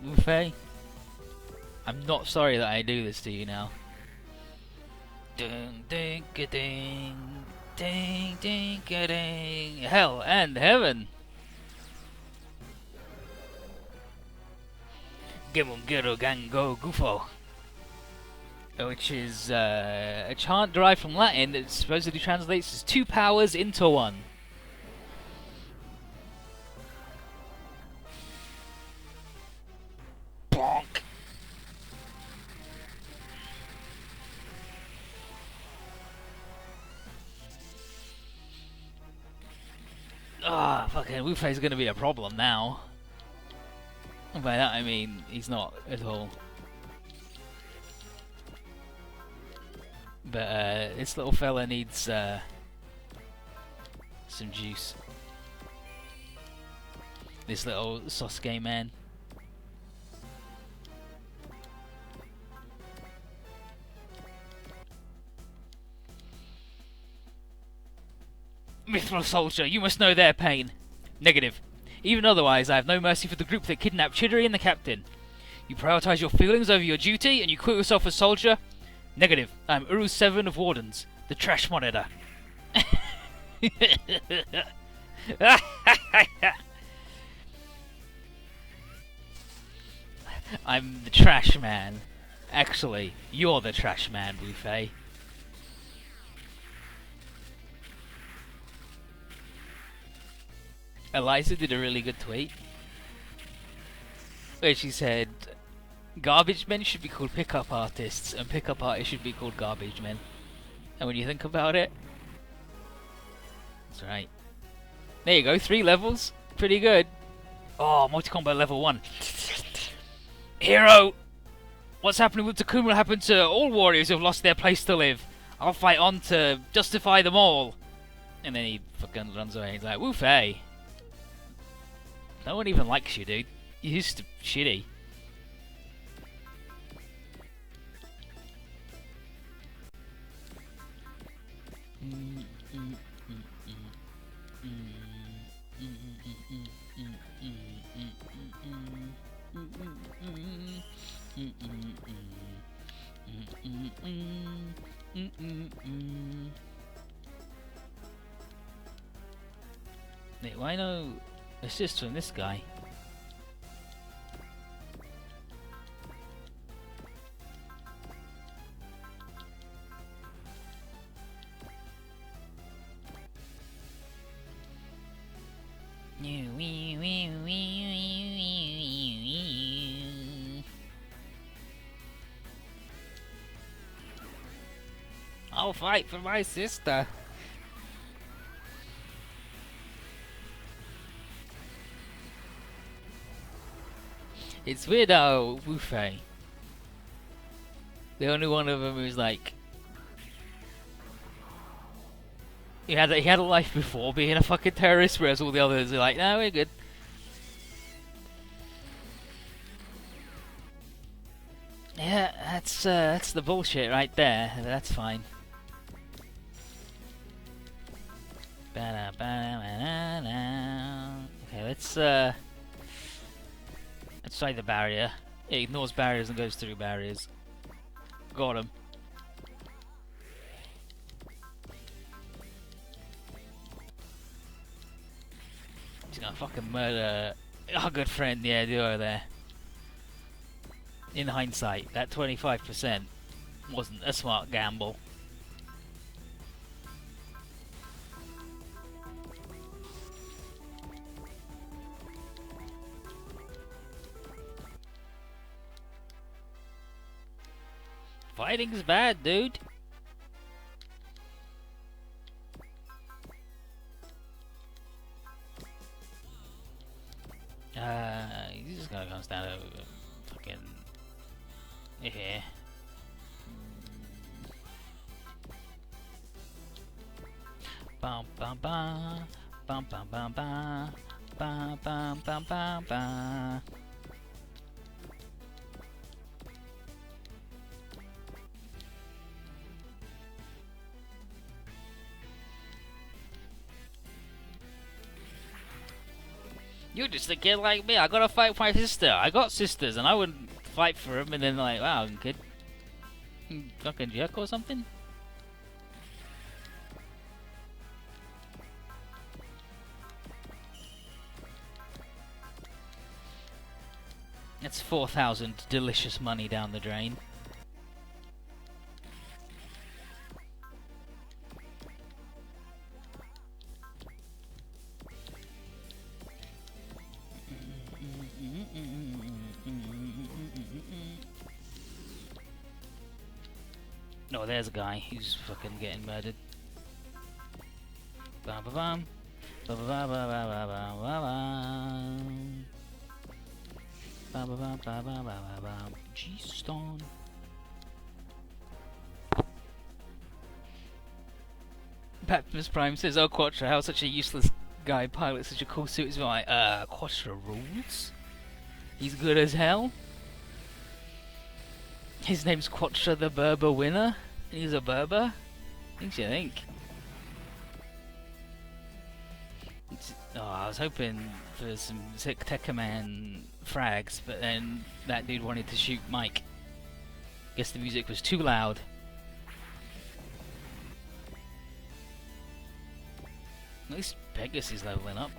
Wu Fei, I'm not sorry that I do this to you now. Ding ding a ding, ding ding a ding. Hell and heaven. Gemungero Gango Gufo. Which is a chant derived from Latin that supposedly translates as 2 powers into 1. Bonk. Ah, fucking Wu Fei's gonna be a problem now. And by that I mean he's not at all. But this little fella needs some juice. This little Sasuke man. Mithril soldier, you must know their pain. Negative. Even otherwise, I have no mercy for the group that kidnapped Chidori and the captain. You prioritize your feelings over your duty, and you quit yourself as soldier? Negative. I am Uru 7 of Wardens, the trash monitor. I'm the trash man. Actually, you're the trash man, Wu Fei. Eliza did a really good tweet where she said garbage men should be called pickup artists and pickup artists should be called garbage men. And when you think about it, That's right. There you go, 3 levels. Pretty good. Oh, multi-combo level 1. Hero! What's happening with Takuma will happen to all warriors who have lost their place to live. I'll fight on to justify them all. And then he fucking runs away. He's like, Woofay. No one even likes you, dude. You're just shitty. Wait, why no assist from this guy? I'll fight for my sister. It's weird how Woofei, the only one of them who's like, he had a life before being a fucking terrorist, whereas all the others are like, no, we're good. Yeah, that's the bullshit right there. That's fine. Okay, let's try the barrier. It ignores barriers and goes through barriers. Got him. He's gonna fucking murder our good friend, yeah, duo there. In hindsight, that 25% wasn't a smart gamble. Fighting's bad, dude. He's just gonna come down over fucking here. Bum bum bum bum bum bum bum bum bum bum bum bum. You're just a kid like me. I gotta fight for my sister. I got sisters, and I wouldn't fight for them. And then like, wow, kid, fucking jerk or something. That's 4,000 delicious money down the drain. Oh, there's a guy who's fucking getting murdered. Bam bam bam bam bam bam bam bam bam bam bam bam. G-Stone. Patmus Prime says, "Oh, Quattro, how such a useless guy pilots such a cool suit?" Is like, Quattro rules. He's good as hell. His name's Quattro the Berber winner. He's a Berber. What do you think? Oh, I was hoping for some sick Tekkaman frags, but then that dude wanted to shoot Mike. Guess the music was too loud. At least Pegasus is leveling up.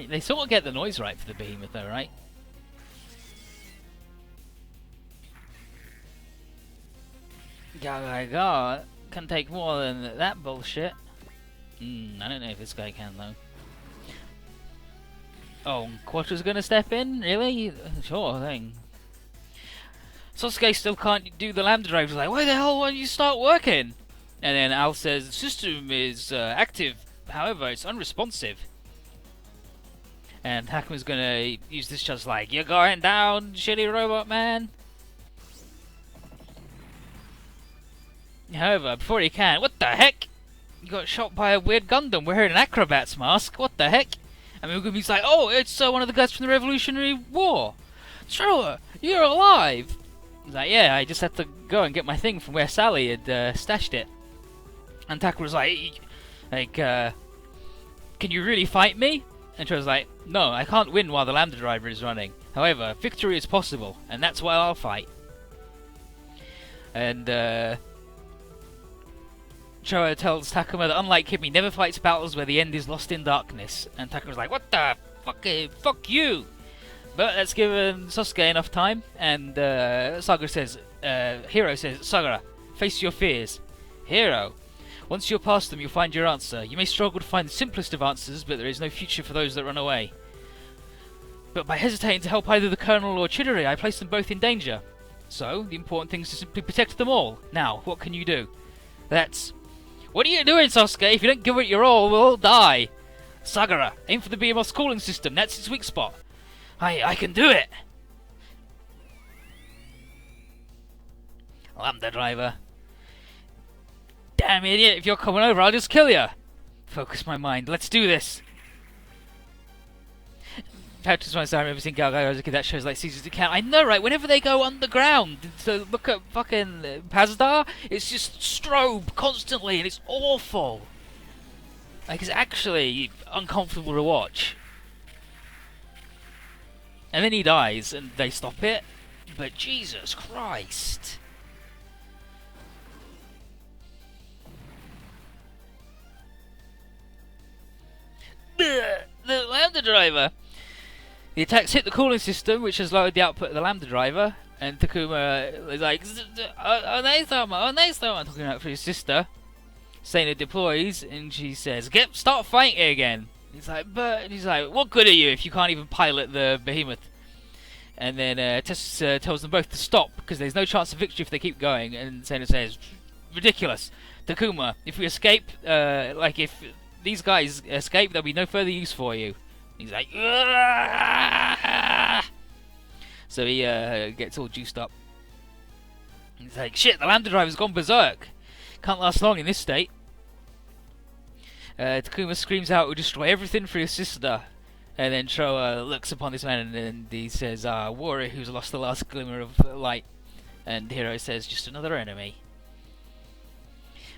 They sort of get the noise right for the behemoth though, right? Go. Can take more than that bullshit. I don't know if this guy can though. Oh, Quattro's gonna step in? Really? Sure thing. Sasuke still can't do the lambda drive. He's like, why the hell won't you start working? And then Al says, the system is active, however, it's unresponsive. And Hakuma's gonna use this just like, you're going down, shitty robot man. However, before he can, what the heck? You got shot by a weird Gundam wearing an acrobat's mask, what the heck? And Megumi's like, oh, it's one of the guys from the Revolutionary War. Sure, you're alive. He's like, yeah, I just had to go and get my thing from where Sally had stashed it. And Takura's like, can you really fight me? And Tro's like, no, I can't win while the Lambda Driver is running. However, victory is possible, and that's why I'll fight. And Choa tells Takuma that unlike him, he never fights battles where the end is lost in darkness. And Takuma's like, what the fuck you? But that's given Sasuke enough time, and Hiro says, Sagara, face your fears. Hiro, once you're past them, you'll find your answer. You may struggle to find the simplest of answers, but there is no future for those that run away. But by hesitating to help either the Colonel or Chidori, I place them both in danger. So, the important thing is to simply protect them all. Now, what can you do? What are you doing, Sasuke? If you don't give it your all, we'll all die. Sagara, aim for the BMOS cooling system. That's its weak spot. I can do it! Lambda Driver. Damn idiot, if you're coming over, I'll just kill you! Focus my mind, let's do this! I remember seeing Galgo as a kid, that shows like Caesar's account. I know, right? Whenever they go underground to look at fucking Pazdar, it's just strobe constantly, and it's awful! Like, it's actually uncomfortable to watch. And then he dies, and they stop it. But Jesus Christ! The Lambda Driver! The attacks hit the cooling system, which has lowered the output of the Lambda Driver. And Takuma is like, I'm talking about for his sister. Saying it deploys, and she says, start fighting again! He's like, what good are you if you can't even pilot the behemoth? And then Tess tells them both to stop, because there's no chance of victory if they keep going. And Sena says, ridiculous. Takuma, if we escape, if these guys escape, there'll be no further use for you. He's like, Aah! So he gets all juiced up. He's like, shit, the Lambda Driver's gone berserk. Can't last long in this state. Takuma screams out, we'll destroy everything for your sister. And then Troa looks upon this man and he says, warrior who's lost the last glimmer of light. And Hiro says, just another enemy.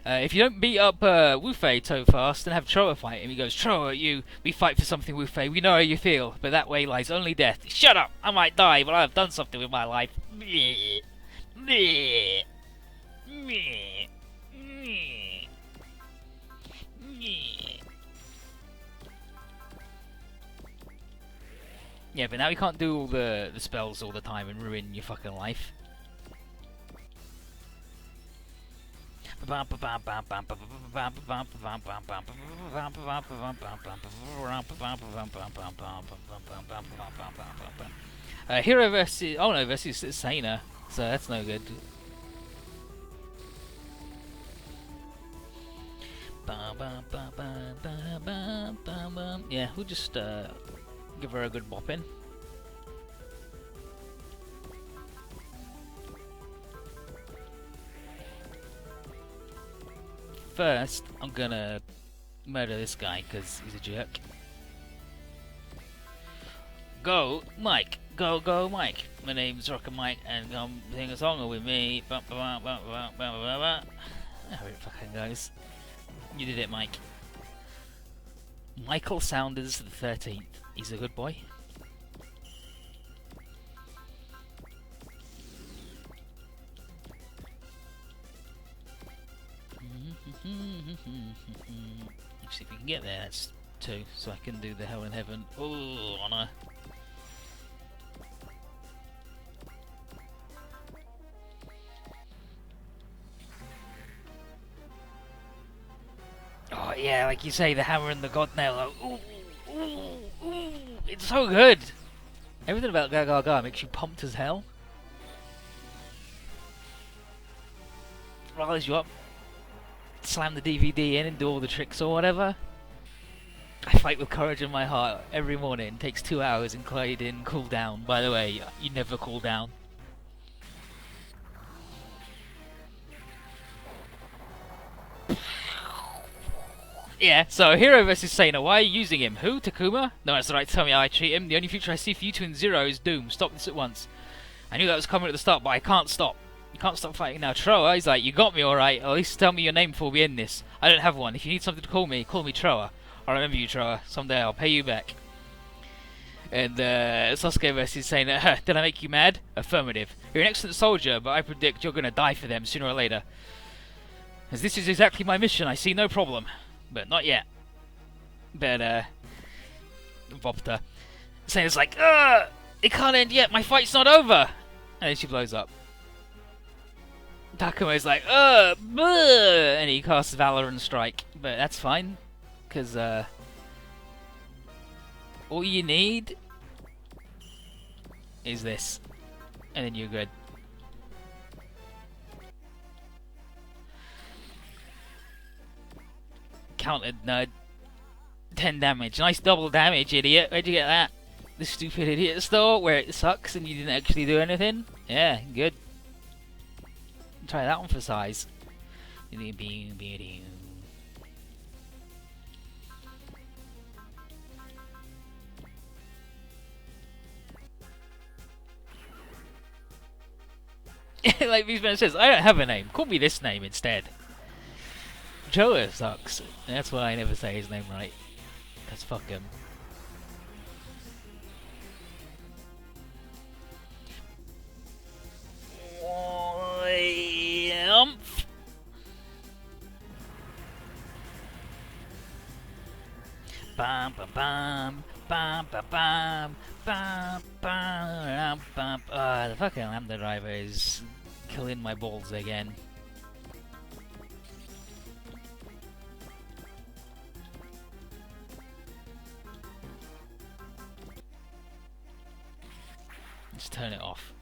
If you don't beat up Wufei so fast, then have Troa fight him. He goes, Troa, we fight for something, Wufei. We know how you feel, but that way lies only death. Shut up! I might die, but I've done something with my life. Yeah, but now you can't do all the spells all the time and ruin your fucking life. Hero versus versus Sana, so that's no good. Yeah, we'll just give her a good bopping. First, I'm gonna murder this guy because he's a jerk. Go, Mike! Go, Mike! My name's Rocket Mike, and come sing a song with me. How it fucking goes. You did it, Mike. Michael Saunders the 13th. He's a good boy. Actually, if we can get there, that's 2, so I can do the Hell in Heaven. Oh, honour. yeah, like you say, the hammer and the god nail. Like, ooh, ooh, ooh, it's so good. Everything about Gaga makes you pumped as hell. Riles you up. Slam the DVD in and do all the tricks or whatever. I fight with courage in my heart every morning. It takes 2 hours, including cool down. By the way, you never cool down. Yeah, so Hero versus Sana. Why are you using him? Who? Takuma? No, that's alright. Tell me how I treat him. The only future I see for you two in Zero is Doom. Stop this at once. I knew that was coming at the start, but I can't stop. You can't stop fighting now. Troa, he's like, you got me alright. At least tell me your name before we end this. I don't have one. If you need something to call me Troa. I remember you, Troa. Someday I'll pay you back. And Sasuke versus Sana. Did I make you mad? Affirmative. You're an excellent soldier, but I predict you're gonna die for them sooner or later. As this is exactly my mission, I see no problem. But not yet. But, Bobta. Sana's like, it can't end yet, my fight's not over! And then she blows up. Takuma's like, and he casts Valor and Strike. But that's fine, because, all you need is this. And then you're good. Countered, nerd. 10 damage. Nice double damage, idiot. Where'd you get that? The stupid idiot store where it sucks and you didn't actually do anything? Yeah, good. Try that one for size. Like Beastman says, I don't have a name. Call me this name instead. Joa sucks. That's why I never say his name right. Cause fuck him. Bam bam bam bam bam bam bam bam bam. The fucking Lambda driver is killing my balls again. Let's turn it off.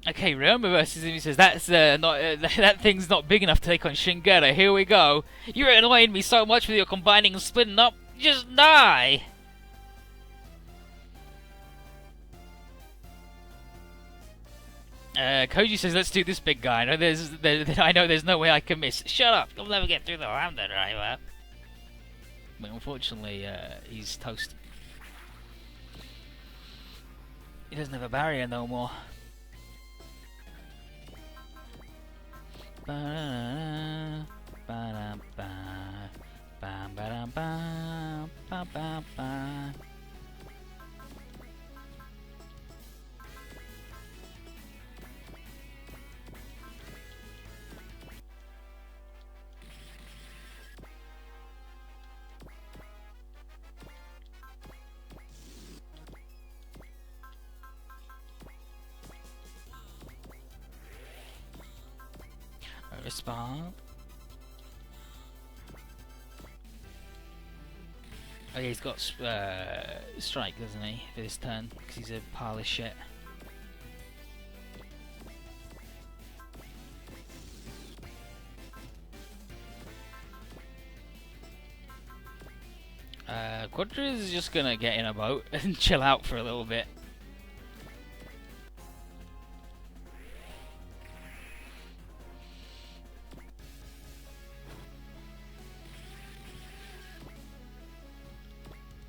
Okay, Ryoma versus him. He says that's not that thing's not big enough to take on Shingeki. Here we go. You're annoying me so much with your combining and splitting up. Just die. Kouji says, let's do this big guy. I know there's no way I can miss. Shut up! You'll never get through the Lambda driver. But unfortunately, he's toast. He doesn't have a barrier no more. Respond. Oh yeah, he's got strike, doesn't he, for this turn, because he's a pile of shit. Quadra is just gonna get in a boat and chill out for a little bit.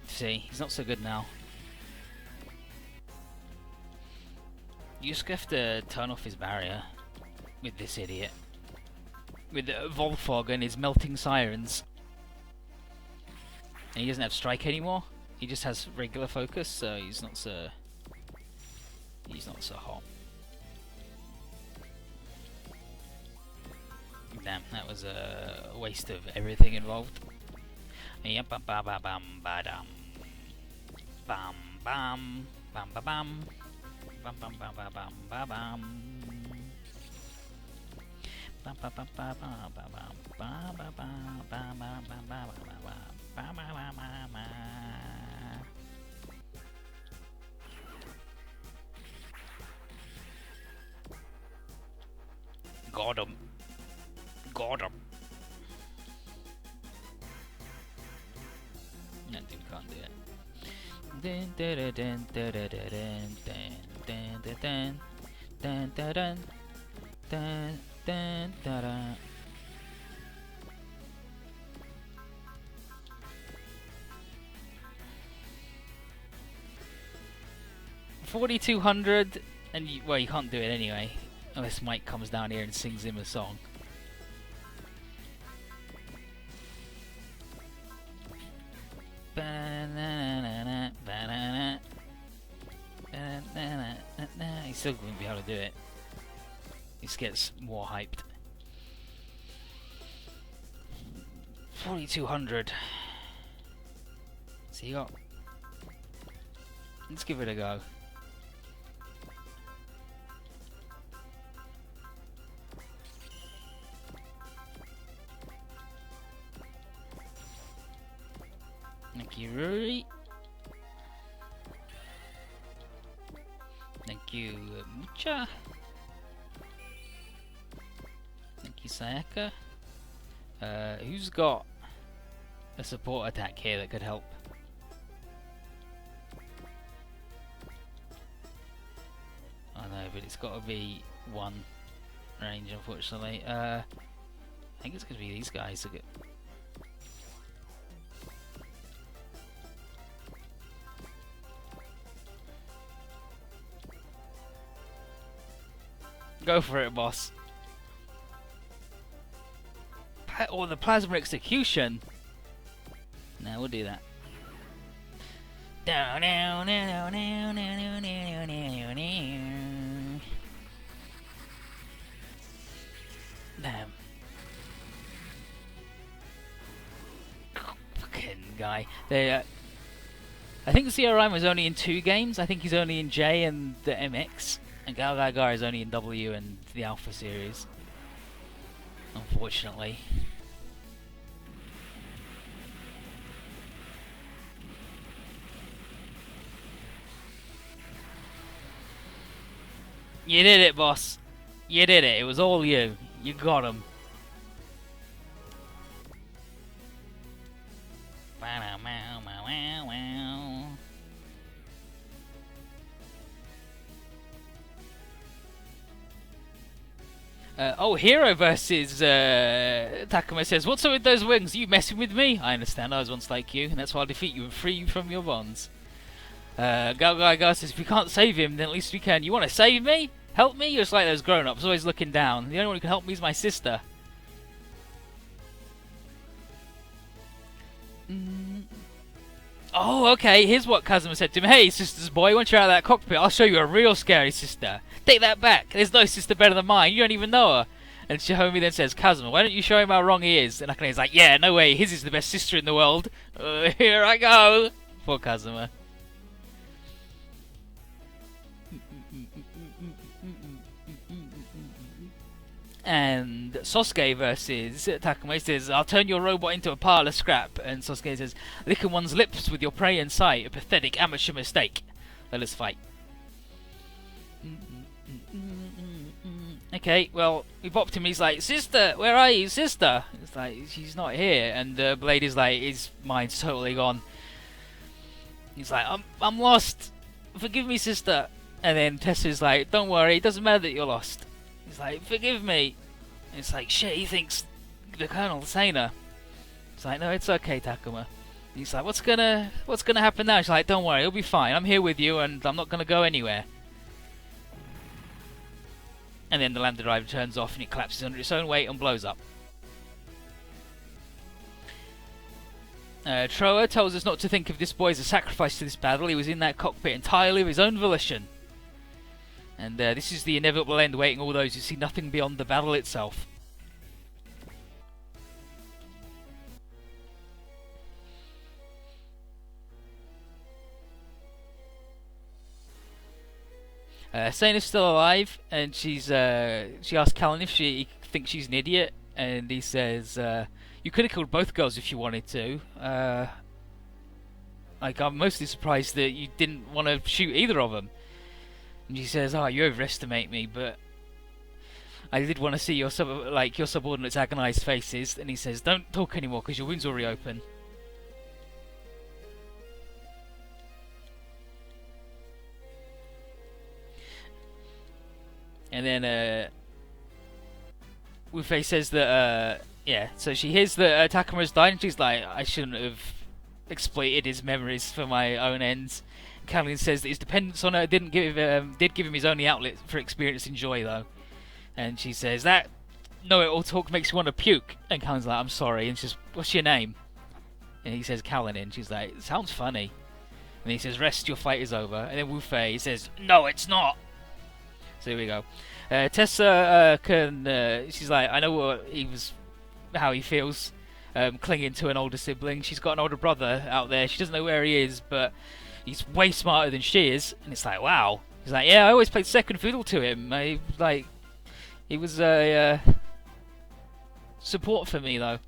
See, he's not so good now. You just have to turn off his barrier with this idiot. With Volfog and his melting sirens. And he doesn't have strike anymore. He just has regular focus, so he's not so hot. damn, that was a waste of everything involved. Yep, bam bam bam bam bam bam bam bam bam bam bam bam bam bam bam bam bam. Got him. Got him. That dude can't do it. Dun dun dun dun dun dun dun dun dun dun dun dun dun dun dun. 4,200, and well, you can't do it anyway, unless Mike comes down here and sings him a song. He still wouldn't be able to do it. He just gets more hyped. 4,200. So you got. Let's give it a go. Thank you, Rory. Thank you, Mucha. Thank you, Sayaka. Who's got a support attack here that could help? I know, but it's got to be one range, unfortunately. I think it's going to be these guys that get. Go for it, boss. Or the plasma execution. No, we'll do that. Damn. Fucking guy. I think the CRI was only in 2 games. I think he's only in J and the MX. And Galgagar is only in W and the Alpha series. Unfortunately. You did it, boss. You did it. It was all you. You got him. Oh, Hero versus Takuma says, "What's up with those wings? Are you messing with me? I understand. I was once like you, and that's why I'll defeat you and free you from your bonds." Galgagar says, "If we can't save him, then at least we can. You want to save me? Help me?" You're just like those grown-ups, always looking down. The only one who can help me is my sister. Oh, okay. Here's what Kazuma said to him. "Hey, sister's boy, once you're out of that cockpit, I'll show you a real scary sister. Take that back. There's no sister better than mine. You don't even know her." And Shihomi then says, "Kazuma, why don't you show him how wrong he is?" And Akane's like, "Yeah, no way. His is the best sister in the world. Here I go." Poor Kazuma. And Sosuke versus Takuma says, "I'll turn your robot into a pile of scrap." And Sosuke says, "Licking one's lips with your prey in sight, a pathetic amateur mistake. Let us fight." Okay, well, we bopped him. He's like, "Sister, where are you, sister?" It's like, "She's not here." And Blade is like, his mind's totally gone. He's like, I'm lost. Forgive me, sister." And then Tessa's like, "Don't worry, it doesn't matter that you're lost." He's like, "Forgive me." And it's like, shit, he thinks the Colonel's Sana. It's like, "No, it's okay, Takuma." And he's like, what's gonna happen now?" She's like, "Don't worry, it'll be fine. I'm here with you, and I'm not gonna go anywhere." And then the lander drive turns off, and it collapses under its own weight and blows up. Troa tells us not to think of this boy as a sacrifice to this battle. He was in that cockpit entirely of his own volition. And this is the inevitable end waiting all those who see nothing beyond the battle itself. Sena's still alive, and she asks Callan if she thinks she's an idiot, and he says, "You could have killed both girls if you wanted to. Like, I'm mostly surprised that you didn't want to shoot either of them." And she says, "Oh, you overestimate me, but I did want to see your subordinates' agonized faces." And he says, "Don't talk anymore, because your wounds will reopen." And then Wu-Fei says that, yeah, so she hears that Takama's died, and she's like, "I shouldn't have exploited his memories for my own ends." Callan says that his dependence on her did give him his only outlet for experiencing joy, though. And she says, "That know-it-all talk makes you want to puke." And Callan's like, "I'm sorry." And she's, "What's your name?" And he says, "Callan." And she's like, "Sounds funny." And he says, "Rest, your fight is over." And then Wu-Fei says, "No, it's not." So here we go. Tessa she's like, "I know how he feels, clinging to an older sibling. She's got an older brother out there. She doesn't know where he is, but he's way smarter than she is." And it's like, wow. He's like, "Yeah, I always played second fiddle to him. He was a support for me, though."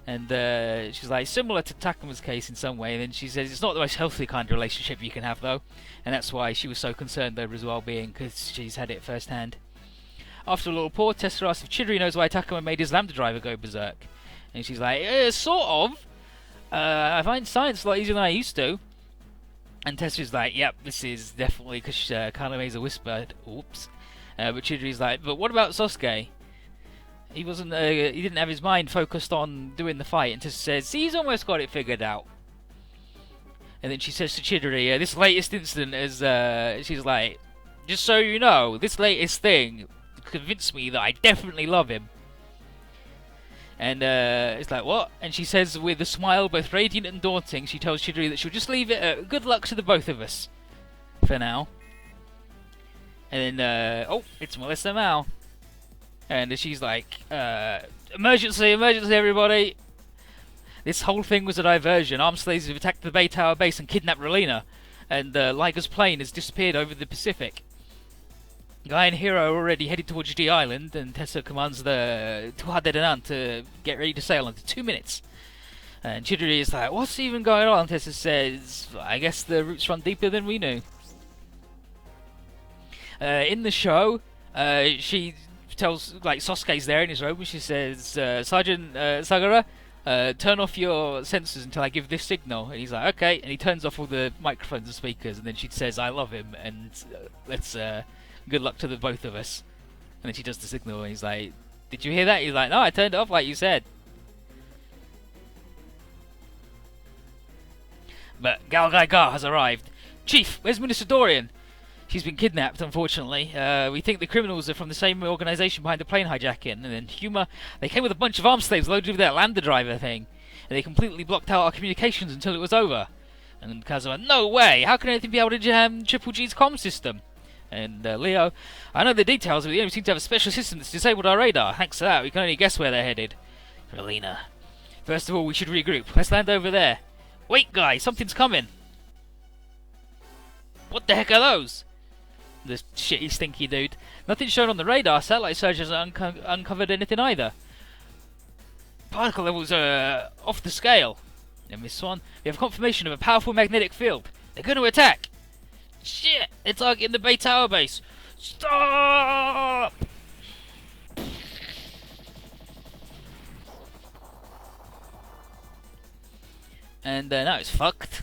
And she's like, "Similar to Takama's case in some way." And then she says, "It's not the most healthy kind of relationship you can have, though." And that's why she was so concerned over his well-being, because she's had it firsthand. After a little pause, Tessa asks if Chidori knows why Takama made his Lambda driver go berserk. And she's like, "Sort of. I find science a lot easier than I used to." And Tessa's like, "Yep, this is definitely because Kaname's whispered." Oops. But Chidori's like, "But what about Sosuke? He wasn't. He didn't have his mind focused on doing the fight." And Tessa says, "He's almost got it figured out." And then she says to Chidori, "This latest incident is," she's like, "Just so you know, this latest thing convinced me that I definitely love him." And it's like, "What?" And she says, with a smile both radiant and daunting, she tells Chidori that she'll just leave it at "good luck to the both of us," for now. And then, oh, it's Melissa Mao. And she's like, "Emergency, emergency, everybody. This whole thing was a diversion. Armed slaves have attacked the Bay Tower base and kidnapped Relina. And Liger's plane has disappeared over the Pacific. Guy and Hero are already headed towards G Island, and Tessa commands the Tuhade to get ready to sail in 2 minutes." And Chidori is like, "What's even going on?" Tessa says, "I guess the roots run deeper than we knew." In the show, she tells, like, Sosuke's there in his robe, and she says, "Sergeant Sagara, turn off your sensors until I give this signal." And he's like, "Okay," and he turns off all the microphones and speakers, and then she says, "I love him, and let's good luck to the both of us." And then she does the signal, and he's like, "Did you hear that?" He's like, "No, I turned it off like you said." But Gal Gaigar has arrived. "Chief, where's Minister Dorian?" "She's been kidnapped, unfortunately. We think the criminals are from the same organisation behind the plane hijacking." And then Huma, "They came with a bunch of armed slaves loaded with that Lambda driver thing, and they completely blocked out our communications until it was over." And Kazuma, "No way! How can anything be able to jam Triple G's comm system?" And Leo, "I know the details, but the enemy seem to have a special system that's disabled our radar. Thanks to that, we can only guess where they're headed." Relina, "First of all, we should regroup. Let's land over there." "Wait, guys, something's coming." "What the heck are those?" The shitty, stinky dude. "Nothing's shown on the radar. Satellite search hasn't uncovered anything either. Particle levels are off the scale." And Miss Swan, "We have confirmation of a powerful magnetic field. They're going to attack." "Shit! They're targeting the Bay Tower base. Stop!" And now it's fucked.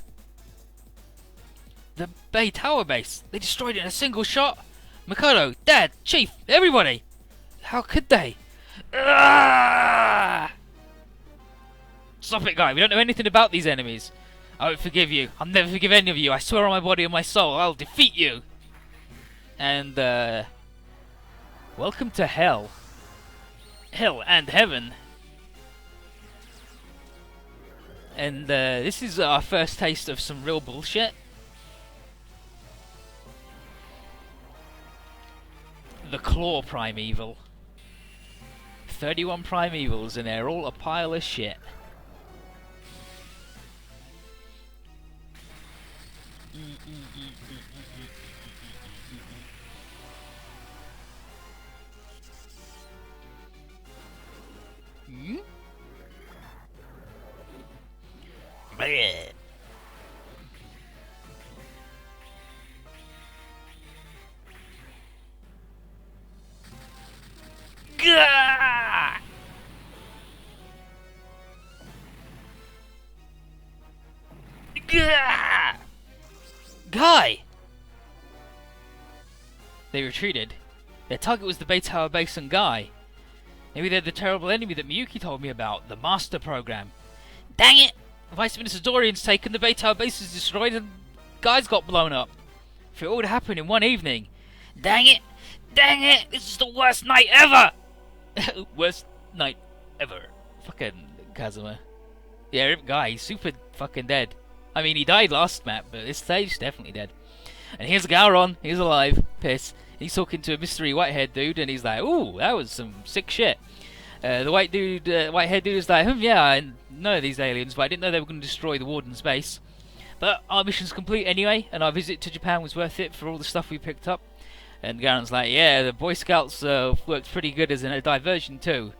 The Bay Tower base. They destroyed it in a single shot. Makoto, Dad, Chief, everybody. How could they? Ah! Stop it, guy. We don't know anything about these enemies. I won't forgive you. I'll never forgive any of you. I swear on my body and my soul, I'll defeat you. And, welcome to hell. Hell and heaven. And, this is our first taste of some real bullshit. The Claw Primeval. 31 Primevals, and they're all a pile of shit. Gah! Gah! Guy! They retreated. Their target was the Bay Tower base and Guy. Maybe they're the terrible enemy that Miyuki told me about, the Master Program. Dang it! Vice Minister Dorian's taken, the Bay Tower base is destroyed, and Guy's got blown up. If it all happened in one evening. Dang it! Dang it! This is the worst night ever! Worst night ever. Fucking Kazuma. Yeah, Guy, he's super fucking dead. I mean, he died last map, but this stage, definitely dead. And here's Gowron, he's alive, piss. He's talking to a mystery white-haired dude, and he's like, ooh, that was some sick shit. The white-haired dude is like, yeah, I know these aliens, but I didn't know they were going to destroy the Warden's base. But our mission's complete anyway, and our visit to Japan was worth it for all the stuff we picked up. And Gowron's like, yeah, the Boy Scouts worked pretty good as a diversion too.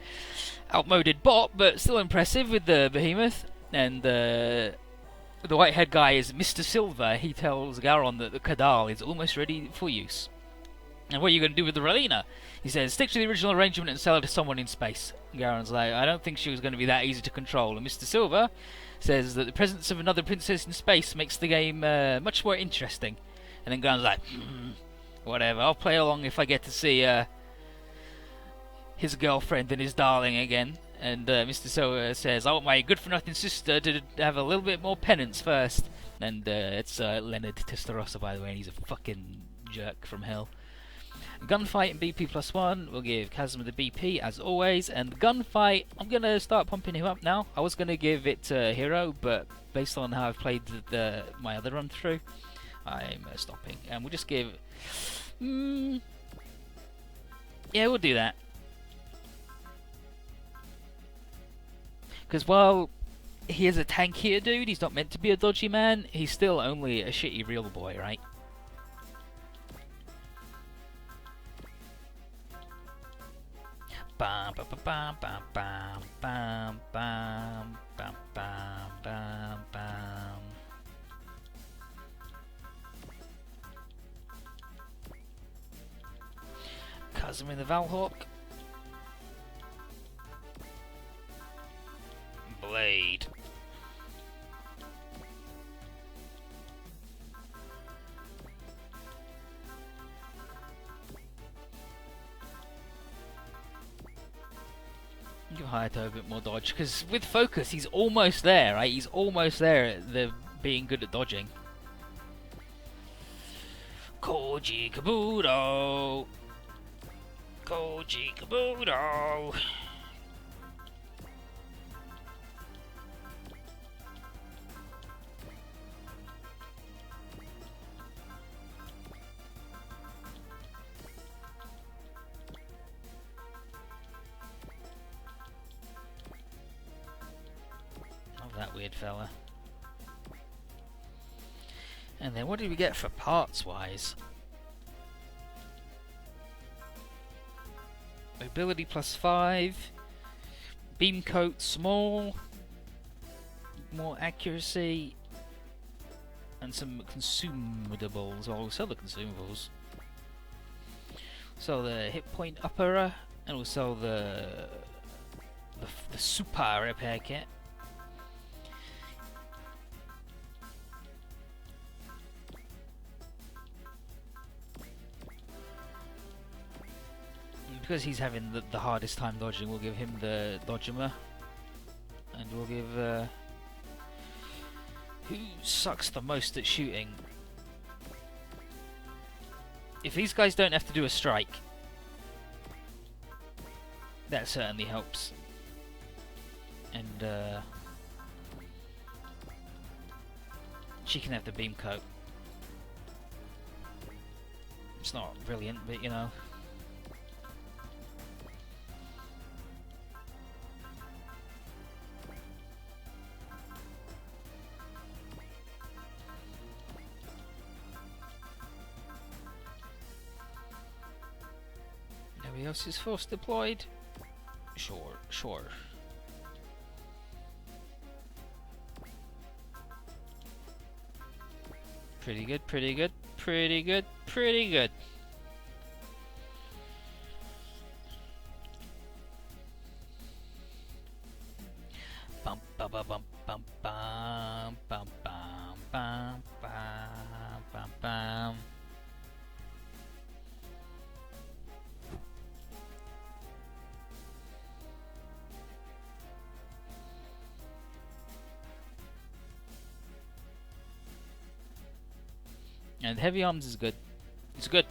Outmoded bot, but still impressive with the behemoth. And the white-haired guy is Mr. Silver. He tells Gowron that the Kadal is almost ready for use. And what are you going to do with the Relina? He says, stick to the original arrangement and sell her to someone in space. Gowron's like, I don't think she was going to be that easy to control. And Mr. Silver says that the presence of another princess in space makes the game much more interesting. And then Gowron's like, whatever, I'll play along if I get to see his girlfriend and his darling again. And Mr. Silver says, I want my good-for-nothing sister to have a little bit more penance first. And it's Leonard Testarossa, by the way, and he's a fucking jerk from hell. Gunfight in BP +1, we'll give Kazuma the BP as always, and gunfight, I'm going to start pumping him up now. I was going to give it to Hero, but based on how I've played my other run through, I'm stopping. And we'll just give... yeah, we'll do that. Because while he is a tankier dude, he's not meant to be a dodgy man, he's still only a shitty real boy, right? Bam bam bam bam bam bam bam bam bam bam bam. Kazuma in the Valhawk. Blade. Give Hayato a bit more dodge, because with focus he's almost there, right? He's almost there at the being good at dodging. Kouji Kabutooooooooo! Kouji Kabutooooooooo! That weird fella. And then what did we get for parts wise? Mobility +5, beam coat small, more accuracy, and some consumables. Well, we'll sell the consumables. So the hit point upper, and we'll sell the super repair kit. Because he's having the hardest time dodging, we'll give him the Dodgemer. And we'll give... who sucks the most at shooting? If these guys don't have to do a strike, that certainly helps. And she can have the beam coat. It's not brilliant, but you know. Nobody else is force deployed? Sure, sure. Pretty good, pretty good, pretty good, pretty good. Bum bum bum bum bum bum bum bum bum bum bum bum. And heavy arms is good. It's good.